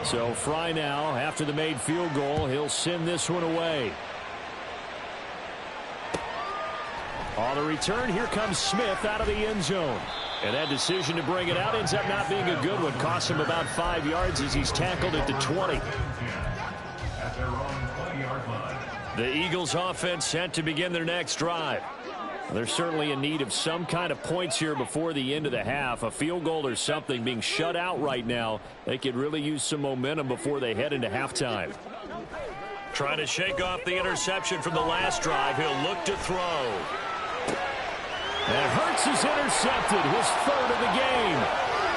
[SPEAKER 1] So Fry now, after the made field goal, he'll send this one away. On the return, here comes Smith out of the end zone. And that decision to bring it out ends up not being a good one. Costs him about 5 yards as he's tackled at the 20.
[SPEAKER 2] At their own 20-yard line.
[SPEAKER 1] The Eagles offense set to begin their next drive. They're certainly in need of some kind of points here before the end of the half. A field goal or something. Being shut out right now, they could really use some momentum before they head into halftime. Trying to shake off the interception from the last drive. He'll look to throw. And Hurts is intercepted, his third of the game.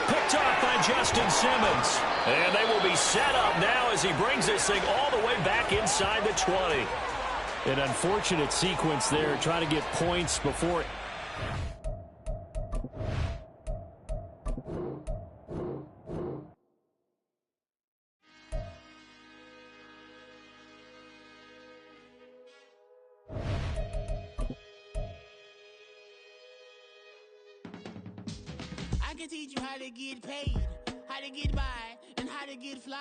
[SPEAKER 1] Picked off by Justin Simmons. And they will be set up now as he brings this thing all the way back inside the 20. An unfortunate sequence there, trying to get points before.
[SPEAKER 6] I can teach you how to get paid, how to get by, and how to get fly.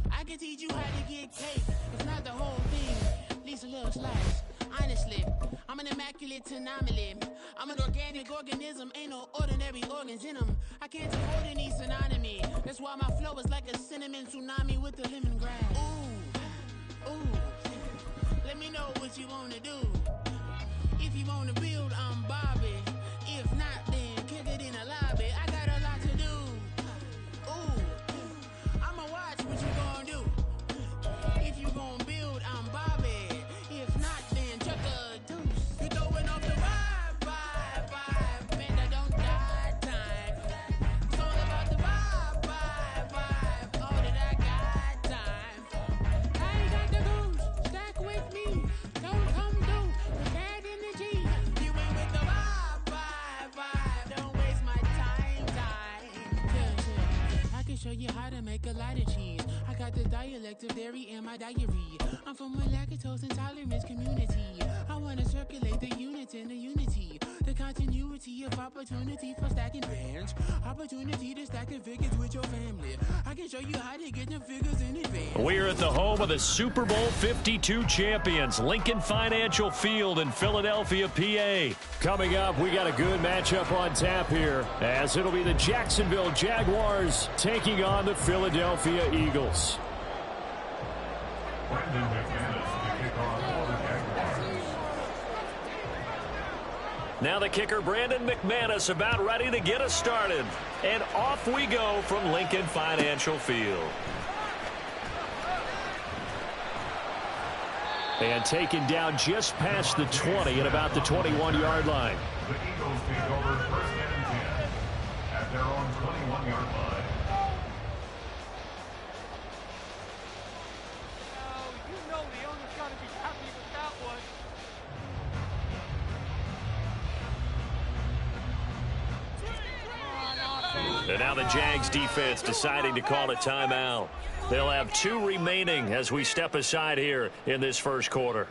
[SPEAKER 6] I can teach you how to get cake, if not the whole thing, at least a little slice. Honestly, I'm an immaculate anomaly. I'm an organic organism, ain't no ordinary organs in them. I can't afford any synonymy. That's why my flow is like a cinnamon tsunami with the lemongrass. Ooh, ooh, let me know what you wanna do. If you wanna build, I'm Bobby. If not, then kick it in the lobby. I got a lot to do. Ooh, I'ma watch what you gonna do. If you gonna build, I'm Bobby. If not, then chuck a deuce. You're throwing off the vibe. Man, I don't die time. It's all about the vibe. All that I got time. I ain't got the goose. Stack with me. Don't come through with bad energy. You ain't with the vibe. Don't waste my time. Yeah. I can show you how to make a lot of cheese. I got the dialect of dairy in my diary. I'm from a lactose intolerance community. I wanna circulate the units in the unity. The continuity of opportunity for stacking bands. Opportunity to stack the figures with your family. I can show you how to get the figures in advance.
[SPEAKER 1] We're at the home of the Super Bowl 52 champions, Lincoln Financial Field in Philadelphia, PA. Coming up, we got a good matchup on tap here, as it'll be the Jacksonville Jaguars taking on the Philadelphia Eagles.
[SPEAKER 2] Brandon McManus to kick off for the Jaguars.
[SPEAKER 1] Now the kicker, Brandon McManus, about ready to get us started. And off we go from Lincoln Financial Field. And taken down just past the 20 at about the 21-yard line.
[SPEAKER 2] The Eagles take over first and 10 at their own 21-yard line.
[SPEAKER 7] You know the owner's got to be happy with that one.
[SPEAKER 1] And now the Jags defense deciding to call a timeout. They'll have 2 remaining as we step aside here in this first quarter.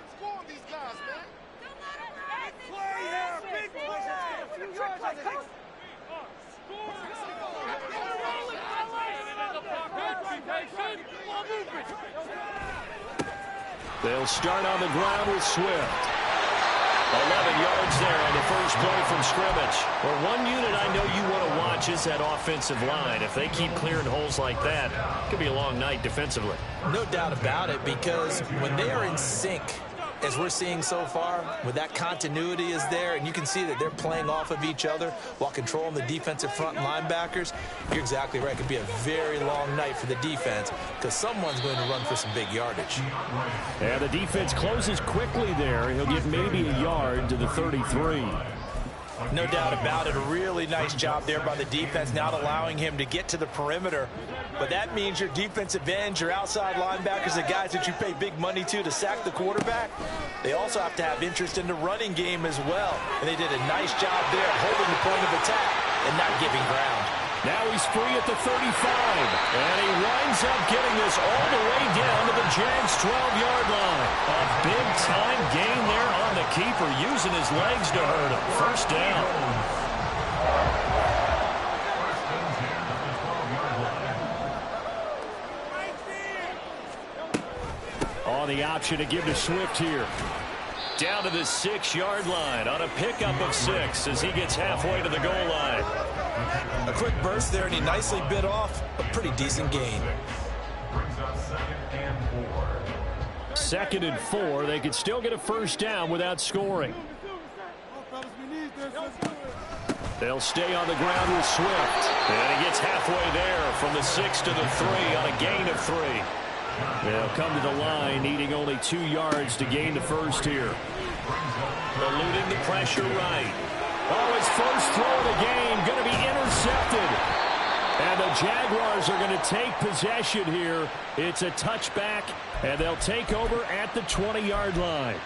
[SPEAKER 1] They'll start on the ground with Swift. 11 yards there on the first play from scrimmage. Well, one unit I know you want to watch is that offensive line. If they keep clearing holes like that, it could be a long night defensively.
[SPEAKER 3] No doubt about it, because when they are in sync, as we're seeing so far, when that continuity is there, and you can see that they're playing off of each other while controlling the defensive front linebackers, you're exactly right. It could be a very long night for the defense because someone's going to run for some big yardage.
[SPEAKER 1] And the defense closes quickly there. He'll get maybe a yard to the 33.
[SPEAKER 3] No doubt about it. A really nice job there by the defense, not allowing him to get to the perimeter. But that means your defensive ends, your outside linebackers, the guys that you pay big money to sack the quarterback, they also have to have interest in the running game as well. And they did a nice job there holding the point of attack and not giving ground.
[SPEAKER 1] Now he's free at the 35. And he winds up getting this all the way down to the Jags' 12-yard line. A big-time gain there on the keeper, using his legs to hurt him. First down. On the option to give to Swift here. Down to the 6-yard line on a pickup of 6 as he gets halfway to the goal line.
[SPEAKER 3] A quick burst there, and he nicely bit off a pretty decent gain.
[SPEAKER 2] Brings up 2nd and 4.
[SPEAKER 1] 2nd and 4. They could still get a first down without scoring. They'll stay on the ground with Swift. And he gets halfway there from the 6 to the 3 on a gain of 3. They'll come to the line needing only 2 yards to gain the first here. Eluding the pressure right. Oh, his first throw of the game going to be intercepted. And the Jaguars are going to take possession here. It's a touchback, and they'll take over at the 20-yard line.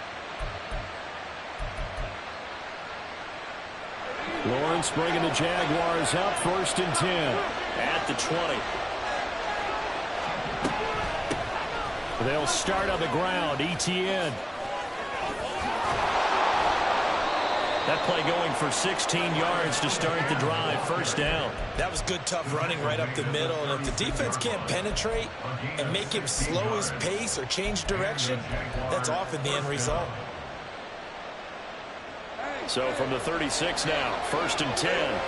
[SPEAKER 1] Lawrence bringing the Jaguars up 1st and 10 at the 20. They'll start on the ground. ETN. That play going for 16 yards to start the drive. First down.
[SPEAKER 3] That was good, tough running right up the middle. And if the defense can't penetrate and make him slow his pace or change direction, that's often the end result.
[SPEAKER 1] So from the 36 now, 1st and 10.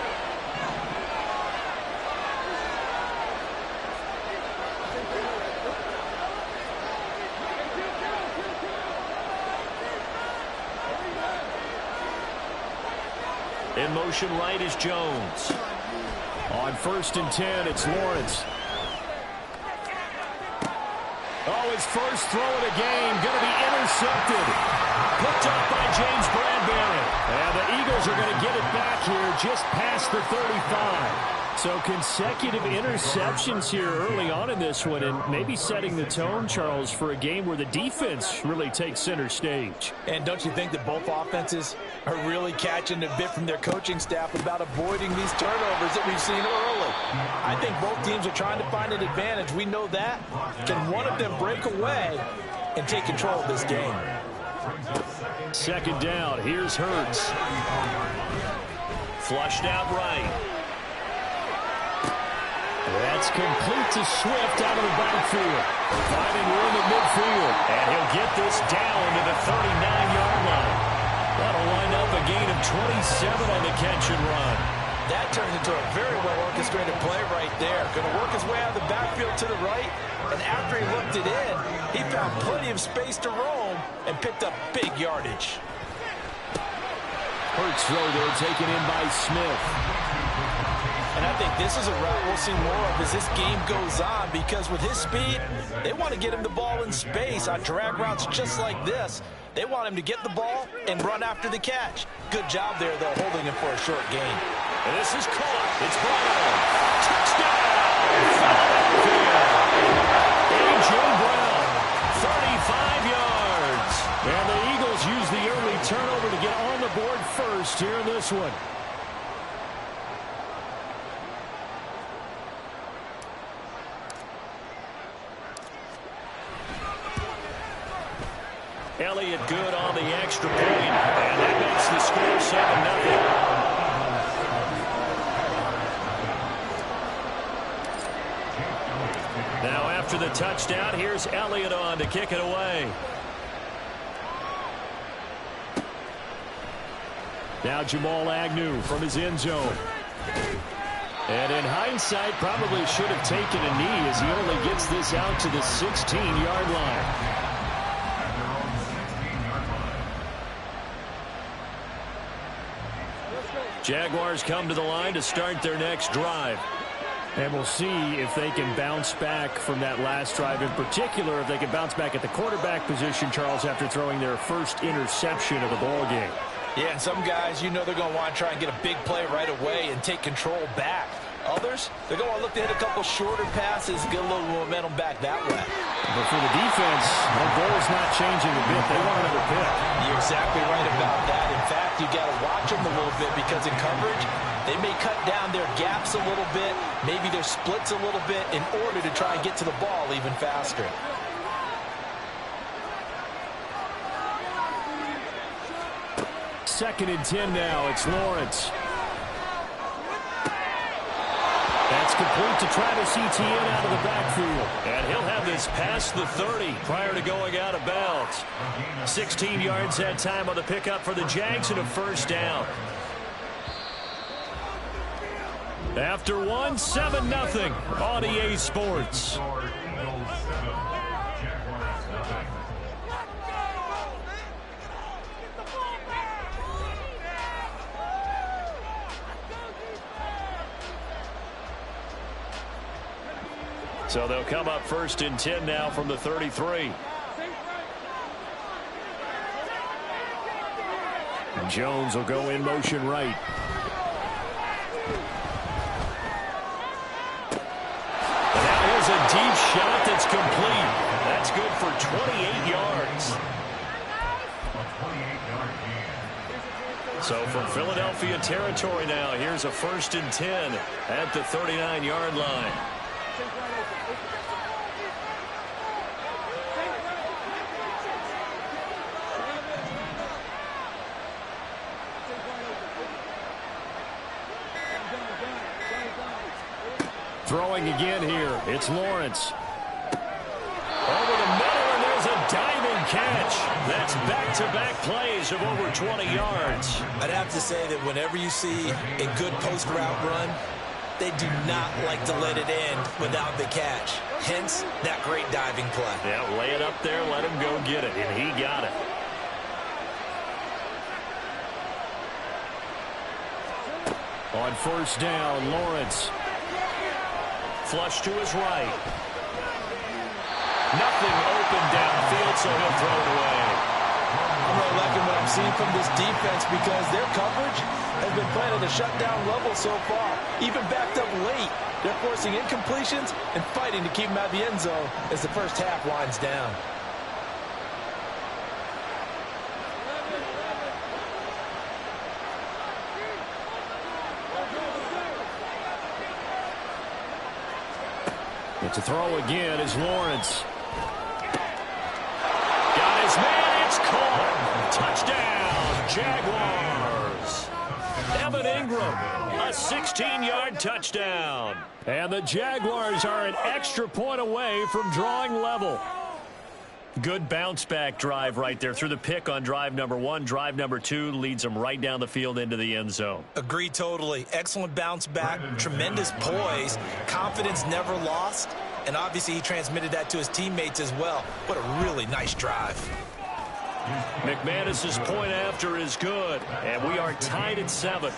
[SPEAKER 1] In motion right is Jones. On 1st and 10, it's Lawrence. Oh, his first throw of the game going to be intercepted. Picked up by James Bradbury. And the Eagles are going to get it back here just past the 35. So consecutive interceptions here early on in this one, and maybe setting the tone, Charles, for a game where the defense really takes center stage.
[SPEAKER 3] And don't you think that both offenses are really catching a bit from their coaching staff about avoiding these turnovers that we've seen early? I think both teams are trying to find an advantage. We know that. Can one of them break away and take control of this game?
[SPEAKER 1] 2nd down. Here's Hurts. Flushed out right. That's complete to Swift out of the backfield. Finding room at midfield. And he'll get this down to the 39-yard line. That'll line up a gain of 27 on the catch and run.
[SPEAKER 3] That turns into a very well-orchestrated play right there. Going to work his way out of the backfield to the right. And after he looked it in, he found plenty of space to roam and picked up big yardage.
[SPEAKER 1] Hurts throw there taken in by Smith.
[SPEAKER 3] And I think this is a route we'll see more of as this game goes on, because with his speed, they want to get him the ball in space on drag routes just like this. They want him to get the ball and run after the catch. Good job there, though, holding him for a short gain.
[SPEAKER 1] And this is caught. It's Brown. Touchdown! Philadelphia! A.J. Brown, 35 yards. And the Eagles use the early turnover to get on the board first here in this one. Elliott good on the extra point, and that makes the score 7-0. Now after the touchdown, here's Elliott on to kick it away. Now Jamal Agnew from his end zone. And in hindsight, probably should have taken a knee as he only gets this out to the 16-yard line. Jaguars come to the line to start their next drive. And we'll see if they can bounce back from that last drive. In particular, if they can bounce back at the quarterback position, Charles, after throwing their first interception of the ballgame.
[SPEAKER 3] Yeah, and some guys, you know they're going to want to try and get a big play right away and take control back. Others, they're going to look to hit a couple shorter passes, get a little momentum back that way.
[SPEAKER 1] But for the defense, their goal is not changing a bit. They want another pick.
[SPEAKER 3] You're exactly right about that. In fact, you got to watch them a little bit, because in coverage, they may cut down their gaps a little bit, maybe their splits a little bit, in order to try and get to the ball even faster.
[SPEAKER 1] Second and 10 now. It's Lawrence. That's complete to Travis Etienne out of the backfield. And he'll have this past the 30 prior to going out of bounds. 16 yards that time on the pickup for the Jags and a first down. After one, 7-0 on EA Sports. So they'll come up 1st and 10 now from the 33. And Jones will go in motion right. And that is a deep shot that's complete. That's good for 28 yards. So from Philadelphia territory now, here's a 1st and 10 at the 39-yard line. Throwing again here, it's Lawrence. Over the middle, and there's a diving catch. That's back-to-back plays of over 20 yards.
[SPEAKER 3] I'd have to say that whenever you see a good post-route run, they do not like to let it end without the catch. Hence, that great diving play.
[SPEAKER 1] Yeah, lay it up there, let him go get it, and he got it. On 1st down, Lawrence. Flush to his right. Nothing open downfield, so he'll throw it away.
[SPEAKER 3] I'm really liking what I'm seeing from this defense because their coverage has been playing at a shutdown level so far. Even backed up late, they're forcing incompletions and fighting to keep them out of the end zone as the first half winds down.
[SPEAKER 1] But to throw again is Lawrence. Got his man, it's caught. Touchdown, Jaguars. Evan Ingram, a 16-yard touchdown. And the Jaguars are an extra point away from drawing level. Good bounce-back drive right there through the pick on drive number 1. Drive number 2 leads them right down the field into the end zone.
[SPEAKER 3] Agree totally. Excellent bounce back, tremendous poise, confidence never lost, and obviously he transmitted that to his teammates as well. What a really nice drive.
[SPEAKER 1] McManus's point after is good, and we are tied at 7.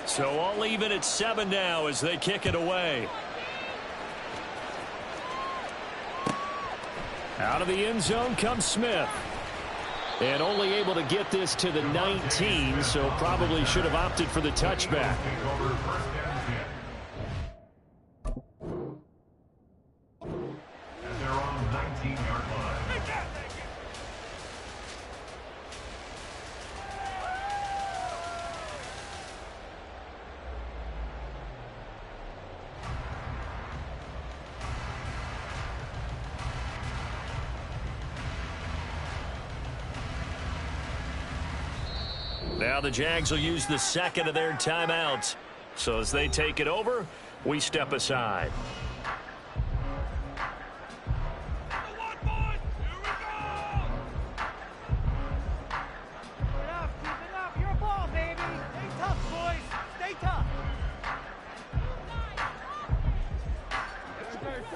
[SPEAKER 1] So all even at 7 now as they kick it away. Out of the end zone comes Smith. And only able to get this to the 19, so probably should have opted for the touchback.
[SPEAKER 2] They're on the 19-yard line.
[SPEAKER 1] Now the Jags will use the second of their timeouts. So as they take it over, we step aside.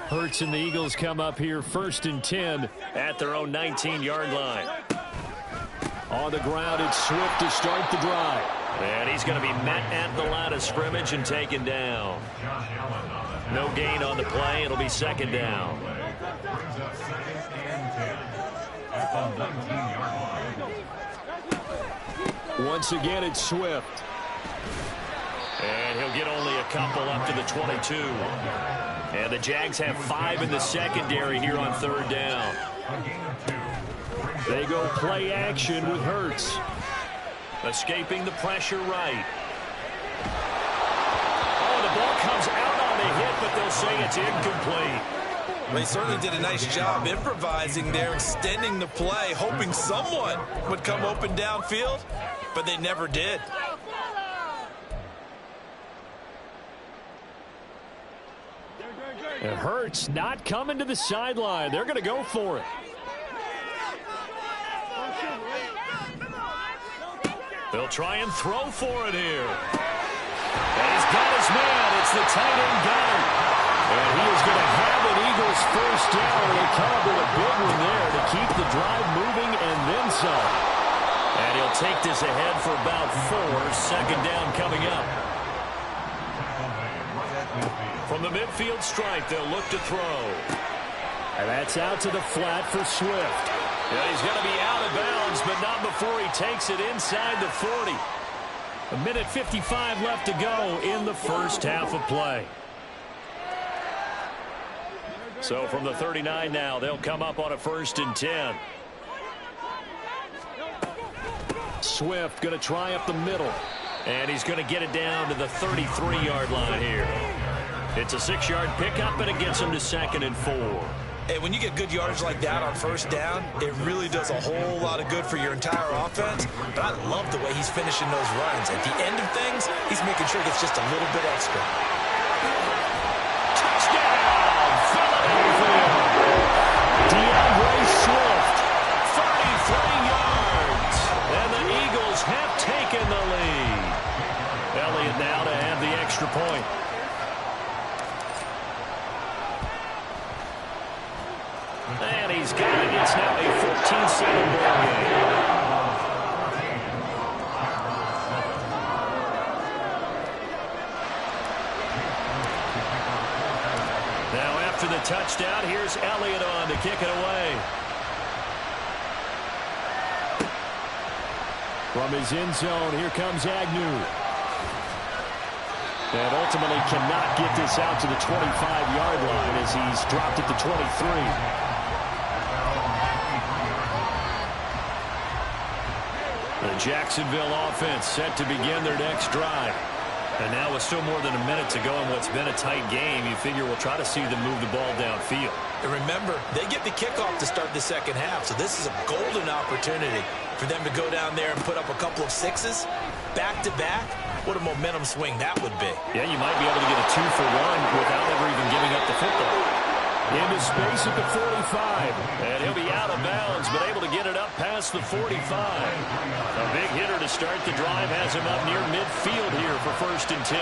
[SPEAKER 1] Hurts and the Eagles come up here 1st and 10 at their own 19-yard line. On the ground, it's Swift to start the drive. And he's going to be met at the line of scrimmage and taken down. No gain on the play. It'll be 2nd down. Once again, it's Swift. And he'll get only a couple up to the 22. And the Jags have 5 in the secondary here on 3rd down. They go play action with Hurts. Escaping the pressure right. Oh, the ball comes out on the hit, but they'll say it's incomplete.
[SPEAKER 3] They certainly did a nice job improvising there, extending the play, hoping someone would come open downfield, but they never did.
[SPEAKER 1] And Hurts not coming to the sideline. They're going to go for it. They'll try and throw for it here. And he's got his man. It's the tight end Goddard. And he is going to have an Eagles first down. They come up with a big one there to keep the drive moving and then some. And he'll take this ahead for about 4. Second down coming up. From the midfield stripe, they'll look to throw. And that's out to the flat for Swift. Yeah, he's going to be out of bounds, but not before he takes it inside the 40. 1:55 left to go in the first half of play. So from the 39 now, they'll come up on a 1st and 10. Swift going to try up the middle. And he's going to get it down to the 33-yard line here. It's a 6-yard pickup, and it gets him to 2nd and 4.
[SPEAKER 3] Hey, when you get good yardage like that on first down, it really does a whole lot of good for your entire offense. But I love the way he's finishing those runs. At the end of things, he's making sure he gets just a little bit extra.
[SPEAKER 1] Touchdown, Philadelphia! DeAndre Swift, 33 yards. And the Eagles have taken the lead. Elliott now to have the extra point. And he's got it. It's now a 14-7 ball game. Now after the touchdown, here's Elliott on to kick it away. From his end zone, here comes Agnew. And ultimately cannot get this out to the 25-yard line as he's dropped it to 23. The Jacksonville offense set to begin their next drive. And now with still more than a minute to go in what's been a tight game, you figure we'll try to see them move the ball downfield.
[SPEAKER 3] And remember, they get the kickoff to start the second half, so this is a golden opportunity for them to go down there and put up a couple of 6s back-to-back. What a momentum swing that would be.
[SPEAKER 1] Yeah, you might be able to get a 2-for-1 without ever even giving up the football. Into space at the 45. And he'll be out of bounds, but able to get it up past the 45. A big hitter to start the drive has him up near midfield here for 1st and 10.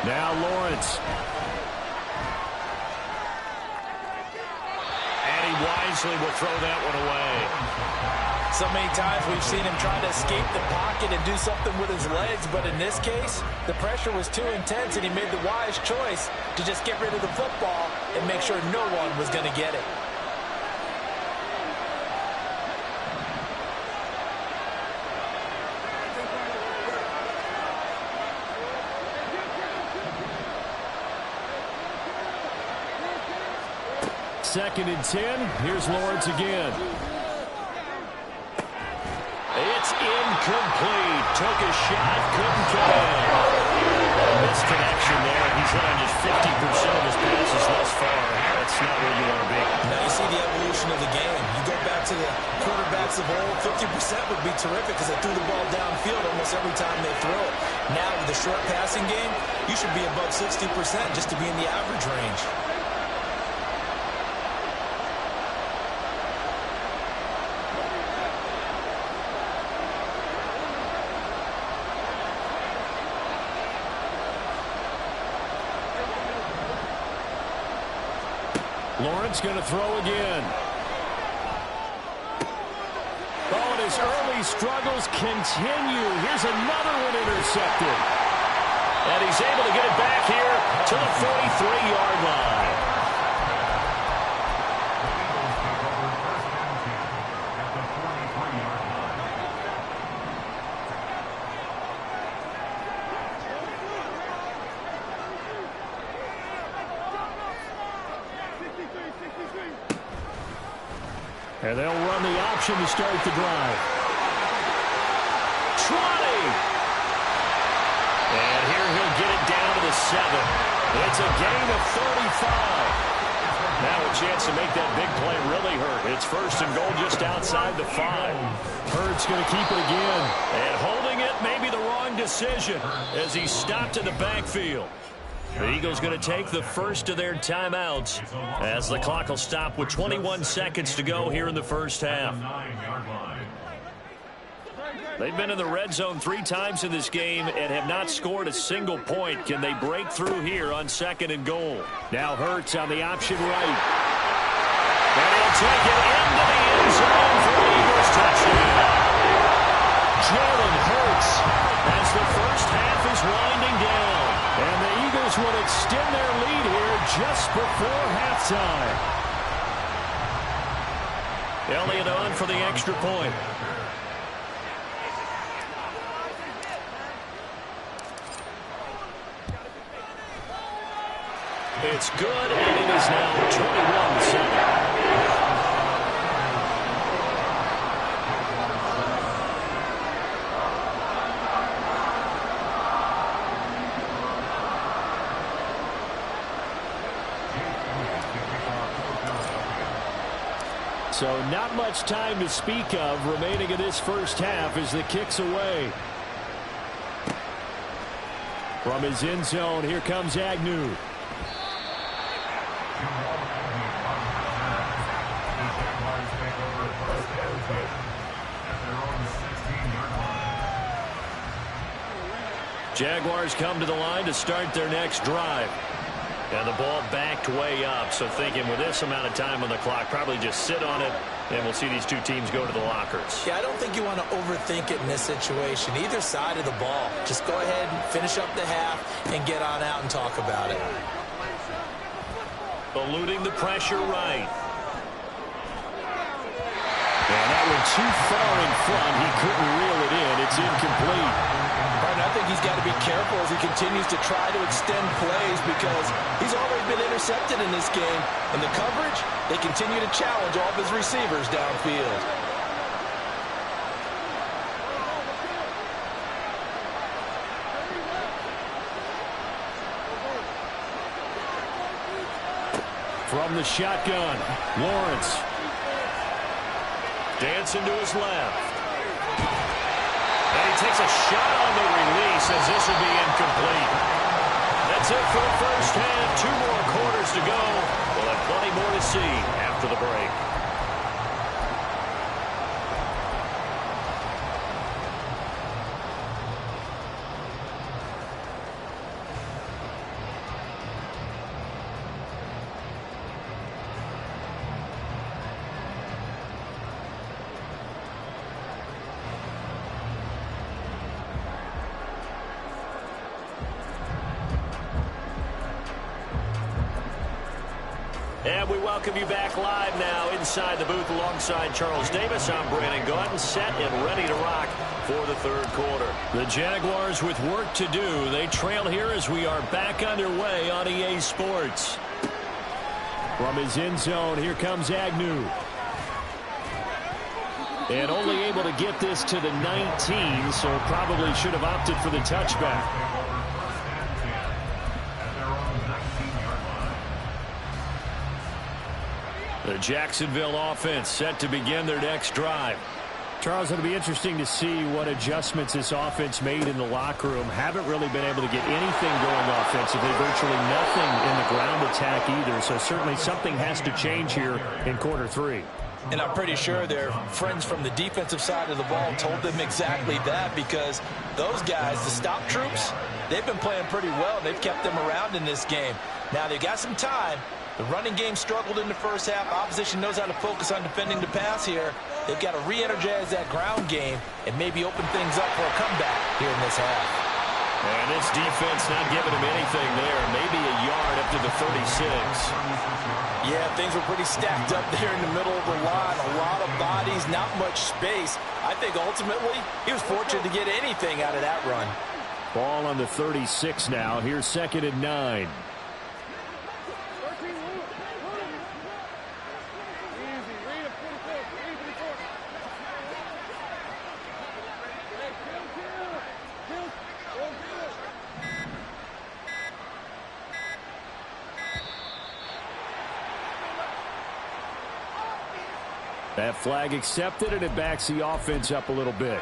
[SPEAKER 1] Now Lawrence. And he wisely will throw that one away.
[SPEAKER 3] So many times we've seen him try to escape the pocket and do something with his legs, but in this case, the pressure was too intense and he made the wise choice to just get rid of the football and make sure no one was going to get it.
[SPEAKER 1] Second and 10. Here's Lawrence again. It's incomplete. Took a shot, couldn't get in. Missed connection there. He's hit on just 50% of his passes thus far. That's not where you want to be.
[SPEAKER 3] Now you see the evolution of the game. You go back to the quarterbacks of old, 50% would be terrific because they threw the ball downfield almost every time they throw it. Now with the short passing game, you should be above 60% just to be in the average range.
[SPEAKER 1] Lawrence going to throw again. Oh, and his early struggles continue. Here's another one intercepted. And he's able to get it back here to the 43-yard line. And they'll run the option to start the drive. 20. And here he'll get it down to the 7. It's a gain of 35. Now a chance to make that big play really hurt. It's first and goal just outside the 5. Hurts going to keep it again. And holding it may be the wrong decision as he stopped in the backfield. The Eagles going to take the first of their timeouts as the clock will stop with 21 seconds to go here in the first half. They've been in the red zone 3 times in this game and have not scored a single point. Can they break through here on second and goal? Now Hurts on the option right. And he'll take it into the end zone for the Eagles touchdown. Jalen Hurts as the first half is winding down. And the Eagles will extend their lead here just before halftime. Elliott on for the extra point. It's good, and it is now 21-7. So not much time to speak of remaining in this first half as the kick's away. From his end zone, here comes Agnew. Jaguars come to the line to start their next drive. And the ball backed way up, so thinking with this amount of time on the clock, probably just sit on it, and we'll see these two teams go to the lockers.
[SPEAKER 3] Yeah, I don't think you want to overthink it in this situation. Either side of the ball. Just go ahead and finish up the half and get on out and talk about it.
[SPEAKER 1] Eluding the pressure right. And that one too far in front. He couldn't reel it in. It's incomplete.
[SPEAKER 3] I think he's got to be careful as he continues to try to extend plays because he's already been intercepted in this game. And the coverage, they continue to challenge all of his receivers downfield.
[SPEAKER 1] From the shotgun, Lawrence. Dancing to his left. And he takes a shot on the release as this will be incomplete. That's it for the first half. 2 more quarters to go. We'll have plenty more to see after the break. And we welcome you back live now inside the booth alongside Charles Davis. I'm Brandon Gaudin, set and ready to rock for the third quarter. The Jaguars with work to do. They trail here as we are back underway on EA Sports. From his end zone, here comes Agnew. And only able to get this to the 19, so probably should have opted for the touchback. The Jacksonville offense set to begin their next drive. Charles, it'll be interesting to see what adjustments this offense made in the locker room. Haven't really been able to get anything going offensively. Virtually nothing in the ground attack either. So certainly something has to change here in quarter 3.
[SPEAKER 3] And I'm pretty sure their friends from the defensive side of the ball told them exactly that because those guys, the stop troops, they've been playing pretty well. And they've kept them around in this game. Now they've got some time. The running game struggled in the first half. Opposition knows how to focus on defending the pass here. They've got to re-energize that ground game and maybe open things up for a comeback here in this half.
[SPEAKER 1] And this defense not giving him anything there. Maybe a yard up to the 36.
[SPEAKER 3] Yeah, things were pretty stacked up there in the middle of the line. A lot of bodies, not much space. I think ultimately he was fortunate to get anything out of that run.
[SPEAKER 1] Ball on the 36 now. Here's 2nd and 9. That flag accepted, and it backs the offense up a little bit.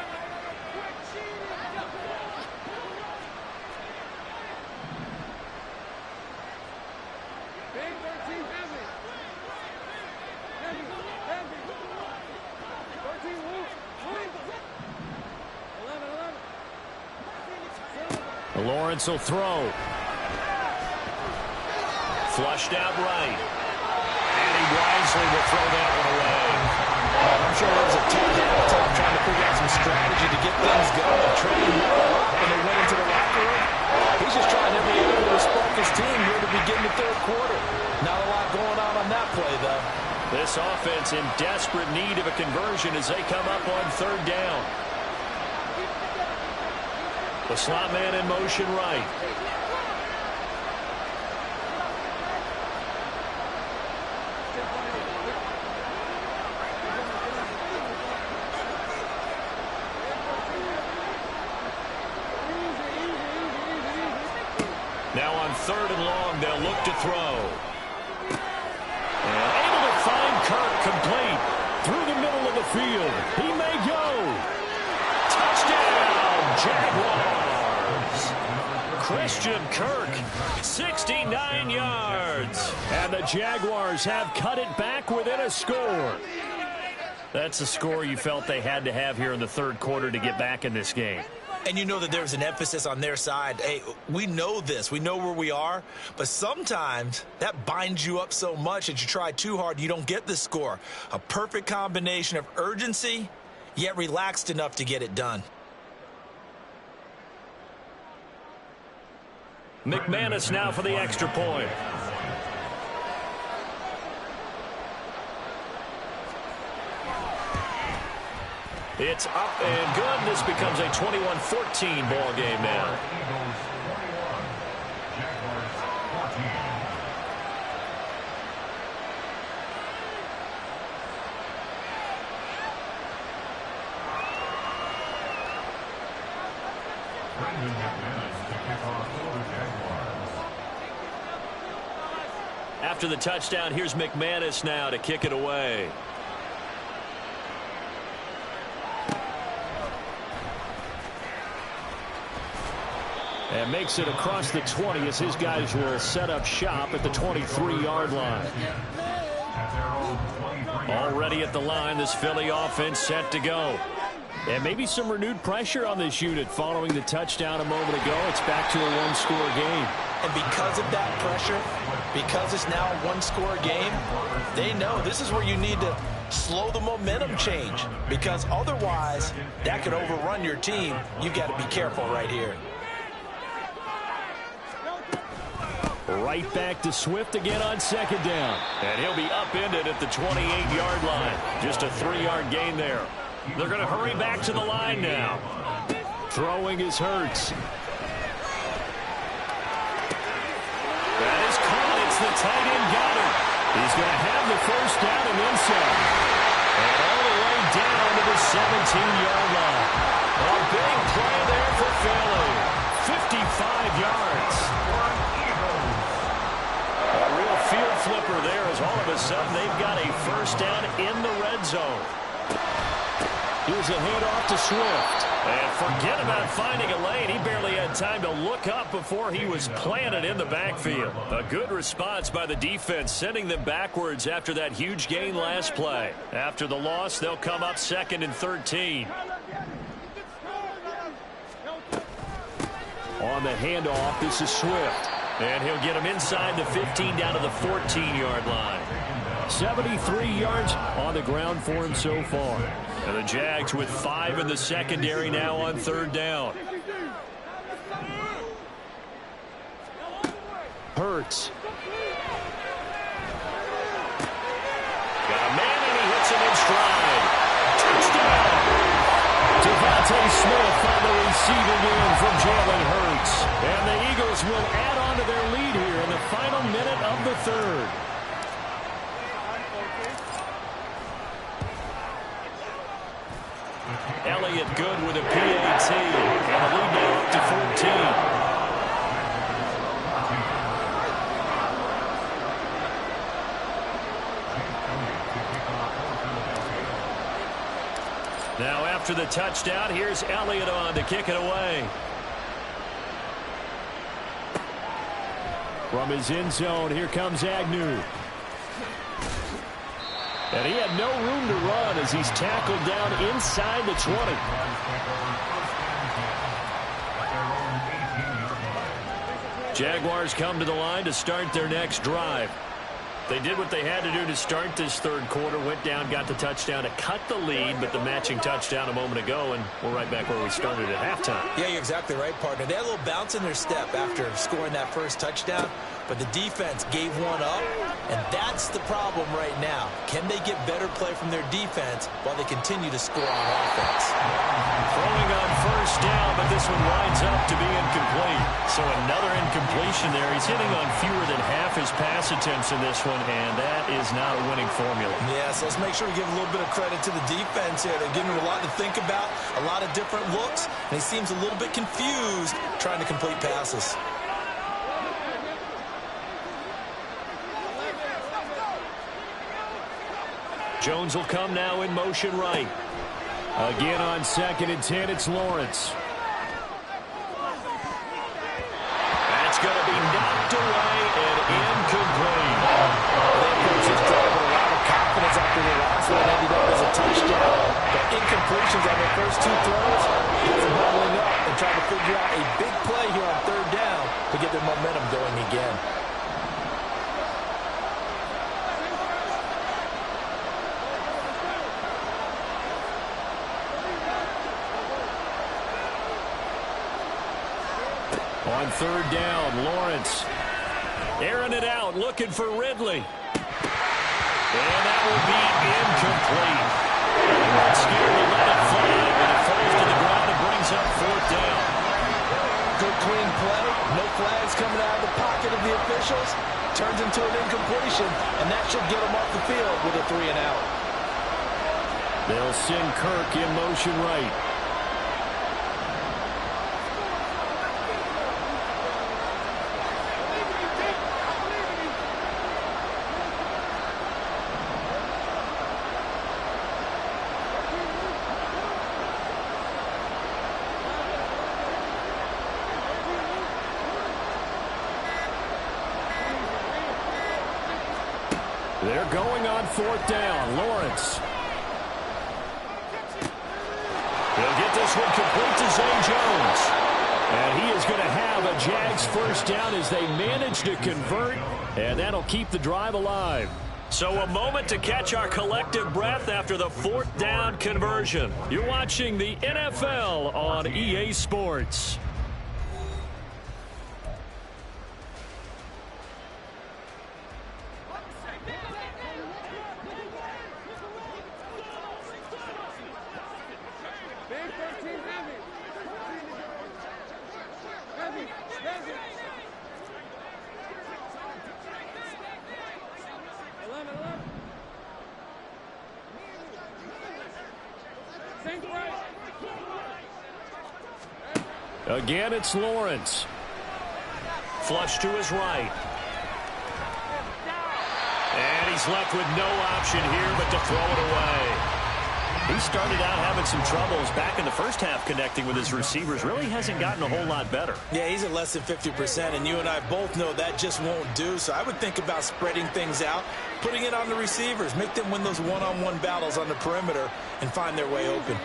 [SPEAKER 1] Lawrence will throw. Flushed out right. And he wisely will throw that one away.
[SPEAKER 3] I'm sure there was a tough halftime trying to figure out some strategy to get things going. Training when they went into the locker room. He's just trying every angle to spark his team here to begin the third quarter. Not a lot going on that play, though.
[SPEAKER 1] This offense in desperate need of a conversion as they come up on third down. The slot man in motion right. Now on third and long, they'll look to throw. And able to find Kirk complete through the middle of the field. He may go. Touchdown, Jaguars. Christian Kirk, 69 yards. And the Jaguars have cut it back within a score. That's the score you felt they had to have here in the third quarter to get back in this game.
[SPEAKER 3] And you know that there's an emphasis on their side. Hey, we know this. We know where we are. But sometimes that binds you up so much that you try too hard, you don't get the score. A perfect combination of urgency, yet relaxed enough to get it done.
[SPEAKER 1] McManus now for the extra point. It's up and good. This becomes a 21-14 ball game now. After the touchdown, here's McManus now to kick it away. And makes it across the 20 as his guys will set up shop at the 23-yard line. Already at the line, this Philly offense set to go. And maybe some renewed pressure on this unit following the touchdown a moment ago. It's back to a one-score game.
[SPEAKER 3] And because of that pressure, because it's now a one-score game, they know this is where you need to slow the momentum change. Because otherwise, that could overrun your team. You've got to be careful right here.
[SPEAKER 1] Right back to Swift again on second down. And he'll be upended at the 28-yard line. Just a 3-yard gain there. They're going to hurry back to the line now. Throwing is Hurts. That is caught. It's the tight end Goddard. He's going to have the first down and then some. And all the way down to the 17-yard line. A big play there for Philly. 55 yards. A real field flipper there as all of a sudden they've got a first down in the red zone. Here's a handoff to Swift. And forget about finding a lane. He barely had time to look up before he was planted in the backfield. A good response by the defense, sending them backwards after that huge gain last play. After the loss, they'll come up 2nd and 13. On the handoff, this is Swift. And he'll get him inside the 15 down to the 14-yard line. 73 yards on the ground for him so far. And the Jags with 5 in the secondary now on third down. Hurts. Got a man and he hits him in stride. Touchdown. Devontae Smith on the receiving end from Jalen Hurts. And the Eagles will add on to their lead here in the final minute of the third. Elliott good with a PAT. And the lead now up to 14. Now after the touchdown, here's Elliott on to kick it away. From his end zone, here comes Agnew. And he had no room to run as he's tackled down inside the 20. Jaguars come to the line to start their next drive. They did what they had to do to start this third quarter, went down, got the touchdown to cut the lead, but the matching touchdown a moment ago, and we're right back where we started at halftime.
[SPEAKER 3] Yeah, you're exactly right, partner. They had a little bounce in their step after scoring that first touchdown, but the defense gave one up, and that's the problem right now. Can they get better play from their defense while they continue to score on offense?
[SPEAKER 1] Throwing on first down, but this one winds up to be incomplete. So another incompletion there. He's hitting on fewer than half his pass attempts in this one, and that is not a winning formula.
[SPEAKER 3] Yeah, so let's make sure we give a little bit of credit to the defense here. They're giving him a lot to think about, a lot of different looks, and he seems a little bit confused trying to complete passes.
[SPEAKER 1] Jones will come now in motion right. Again on 2nd and 10, it's Lawrence. That's going to be knocked away and incomplete.
[SPEAKER 3] They approached this drive with a lot of confidence after the last one ended up as a touchdown. But incompletions on their first two throws has them huddling up and trying to figure out a big play here on third down to get their momentum going again.
[SPEAKER 1] On third down, Lawrence airing it out, looking for Ridley. And that will be incomplete. Not scared to let it fly, but it falls to the ground and brings up fourth down.
[SPEAKER 3] Good clean play, no flags coming out of the pocket of the officials. Turns into an incompletion, and that should get them off the field with a 3 and out.
[SPEAKER 1] They'll send Kirk in motion right. They're going on fourth down. Lawrence. He'll get this one complete to Zay Jones. And he is going to have a Jags first down as they manage to convert. And that'll keep the drive alive. So a moment to catch our collective breath after the fourth down conversion. You're watching the NFL on EA Sports. Again, it's Lawrence. Flush to his right. And he's left with no option here but to throw it away. He started out having some troubles back in the first half connecting with his receivers. Really hasn't gotten a whole lot better.
[SPEAKER 3] Yeah, he's at less than 50%, and you and I both know that just won't do. So I would think about spreading things out, putting it on the receivers, make them win those one-on-one battles on the perimeter and find their way open.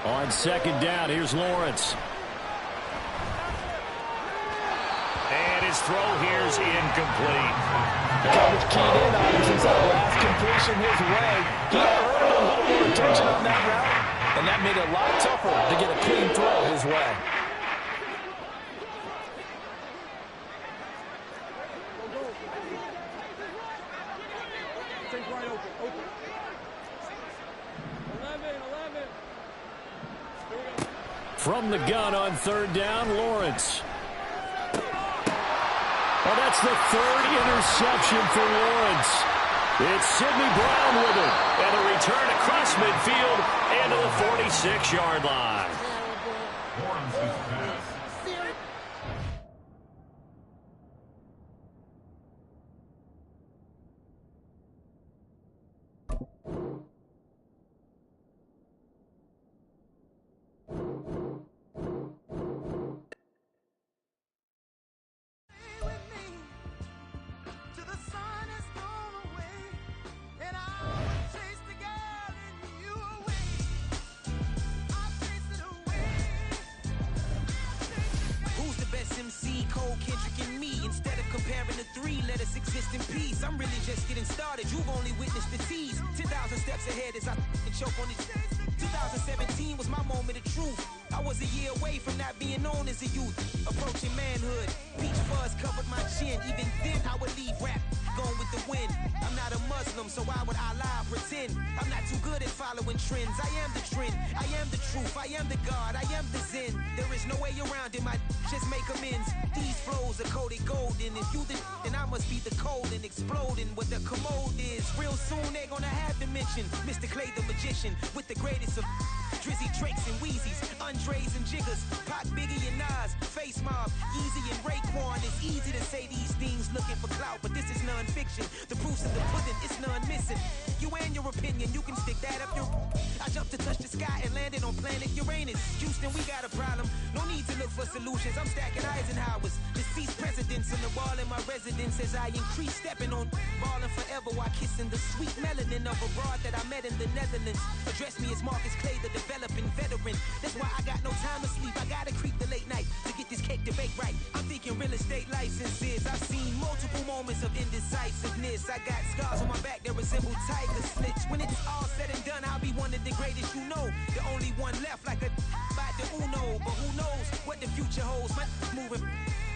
[SPEAKER 1] On second down, here's Lawrence. And his throw here's incomplete.
[SPEAKER 3] Coverage keyed in on him since that last completion his way. He earned a little more attention on that route, and that made it a lot tougher to get a clean throw his way.
[SPEAKER 1] From the gun on third down, Lawrence. Well, that's the third interception for Lawrence. It's Sidney Brown with it. And a return across midfield and to the 46-yard line.
[SPEAKER 8] rest in peace. I'm really just getting started. You've only witnessed the tease. 10,000 steps ahead as I choke on these. 2017 was my moment of truth. I was a year away from not being known as a youth. Approaching manhood. Peach fuzz covered my chin. Even then I would leave rap going with the wind. I'm not a Muslim, so why would I lie or pretend? I'm not too good at following trends. I am the trend. I am the truth. I am the God. I am the Zen. There is no way around it. My just make amends. These flows are coated golden. If you the then I must be the cold and exploding what the commode is. Real soon they gonna have to mention Mr. Clay the magician with the greatest of Drizzy, Drakes, and Wheezies, Andres and Jiggers, Pac, Biggie, and Nas, Face Mob, Yeezy, and Raekwon. It's easy to say these things looking for clout, but this is non-fiction. The proof's in the pudding, it's none missing. You and your opinion, you can stick that up your... I jumped to touch the sky and landed on planet Uranus. Houston, we got a problem. No need to look for solutions. I'm stacking Eisenhowers. Deceased presidents in the wall in my residence as I increase stepping on ballin' forever while kissing the sweet melanin of a broad that I met in the Netherlands. Address me as Marcus Clay, the developing veteran. That's why I got no time to sleep. I gotta creep the late night to get this cake to bake right. I'm thinking real estate licenses. I've seen multiple moments of indecisiveness. I got scars on my back that resemble tiger slits. When it's all said and done, I'll be one of the greatest you know. The only one left like a by the Uno. But who knows what the future holds? My moving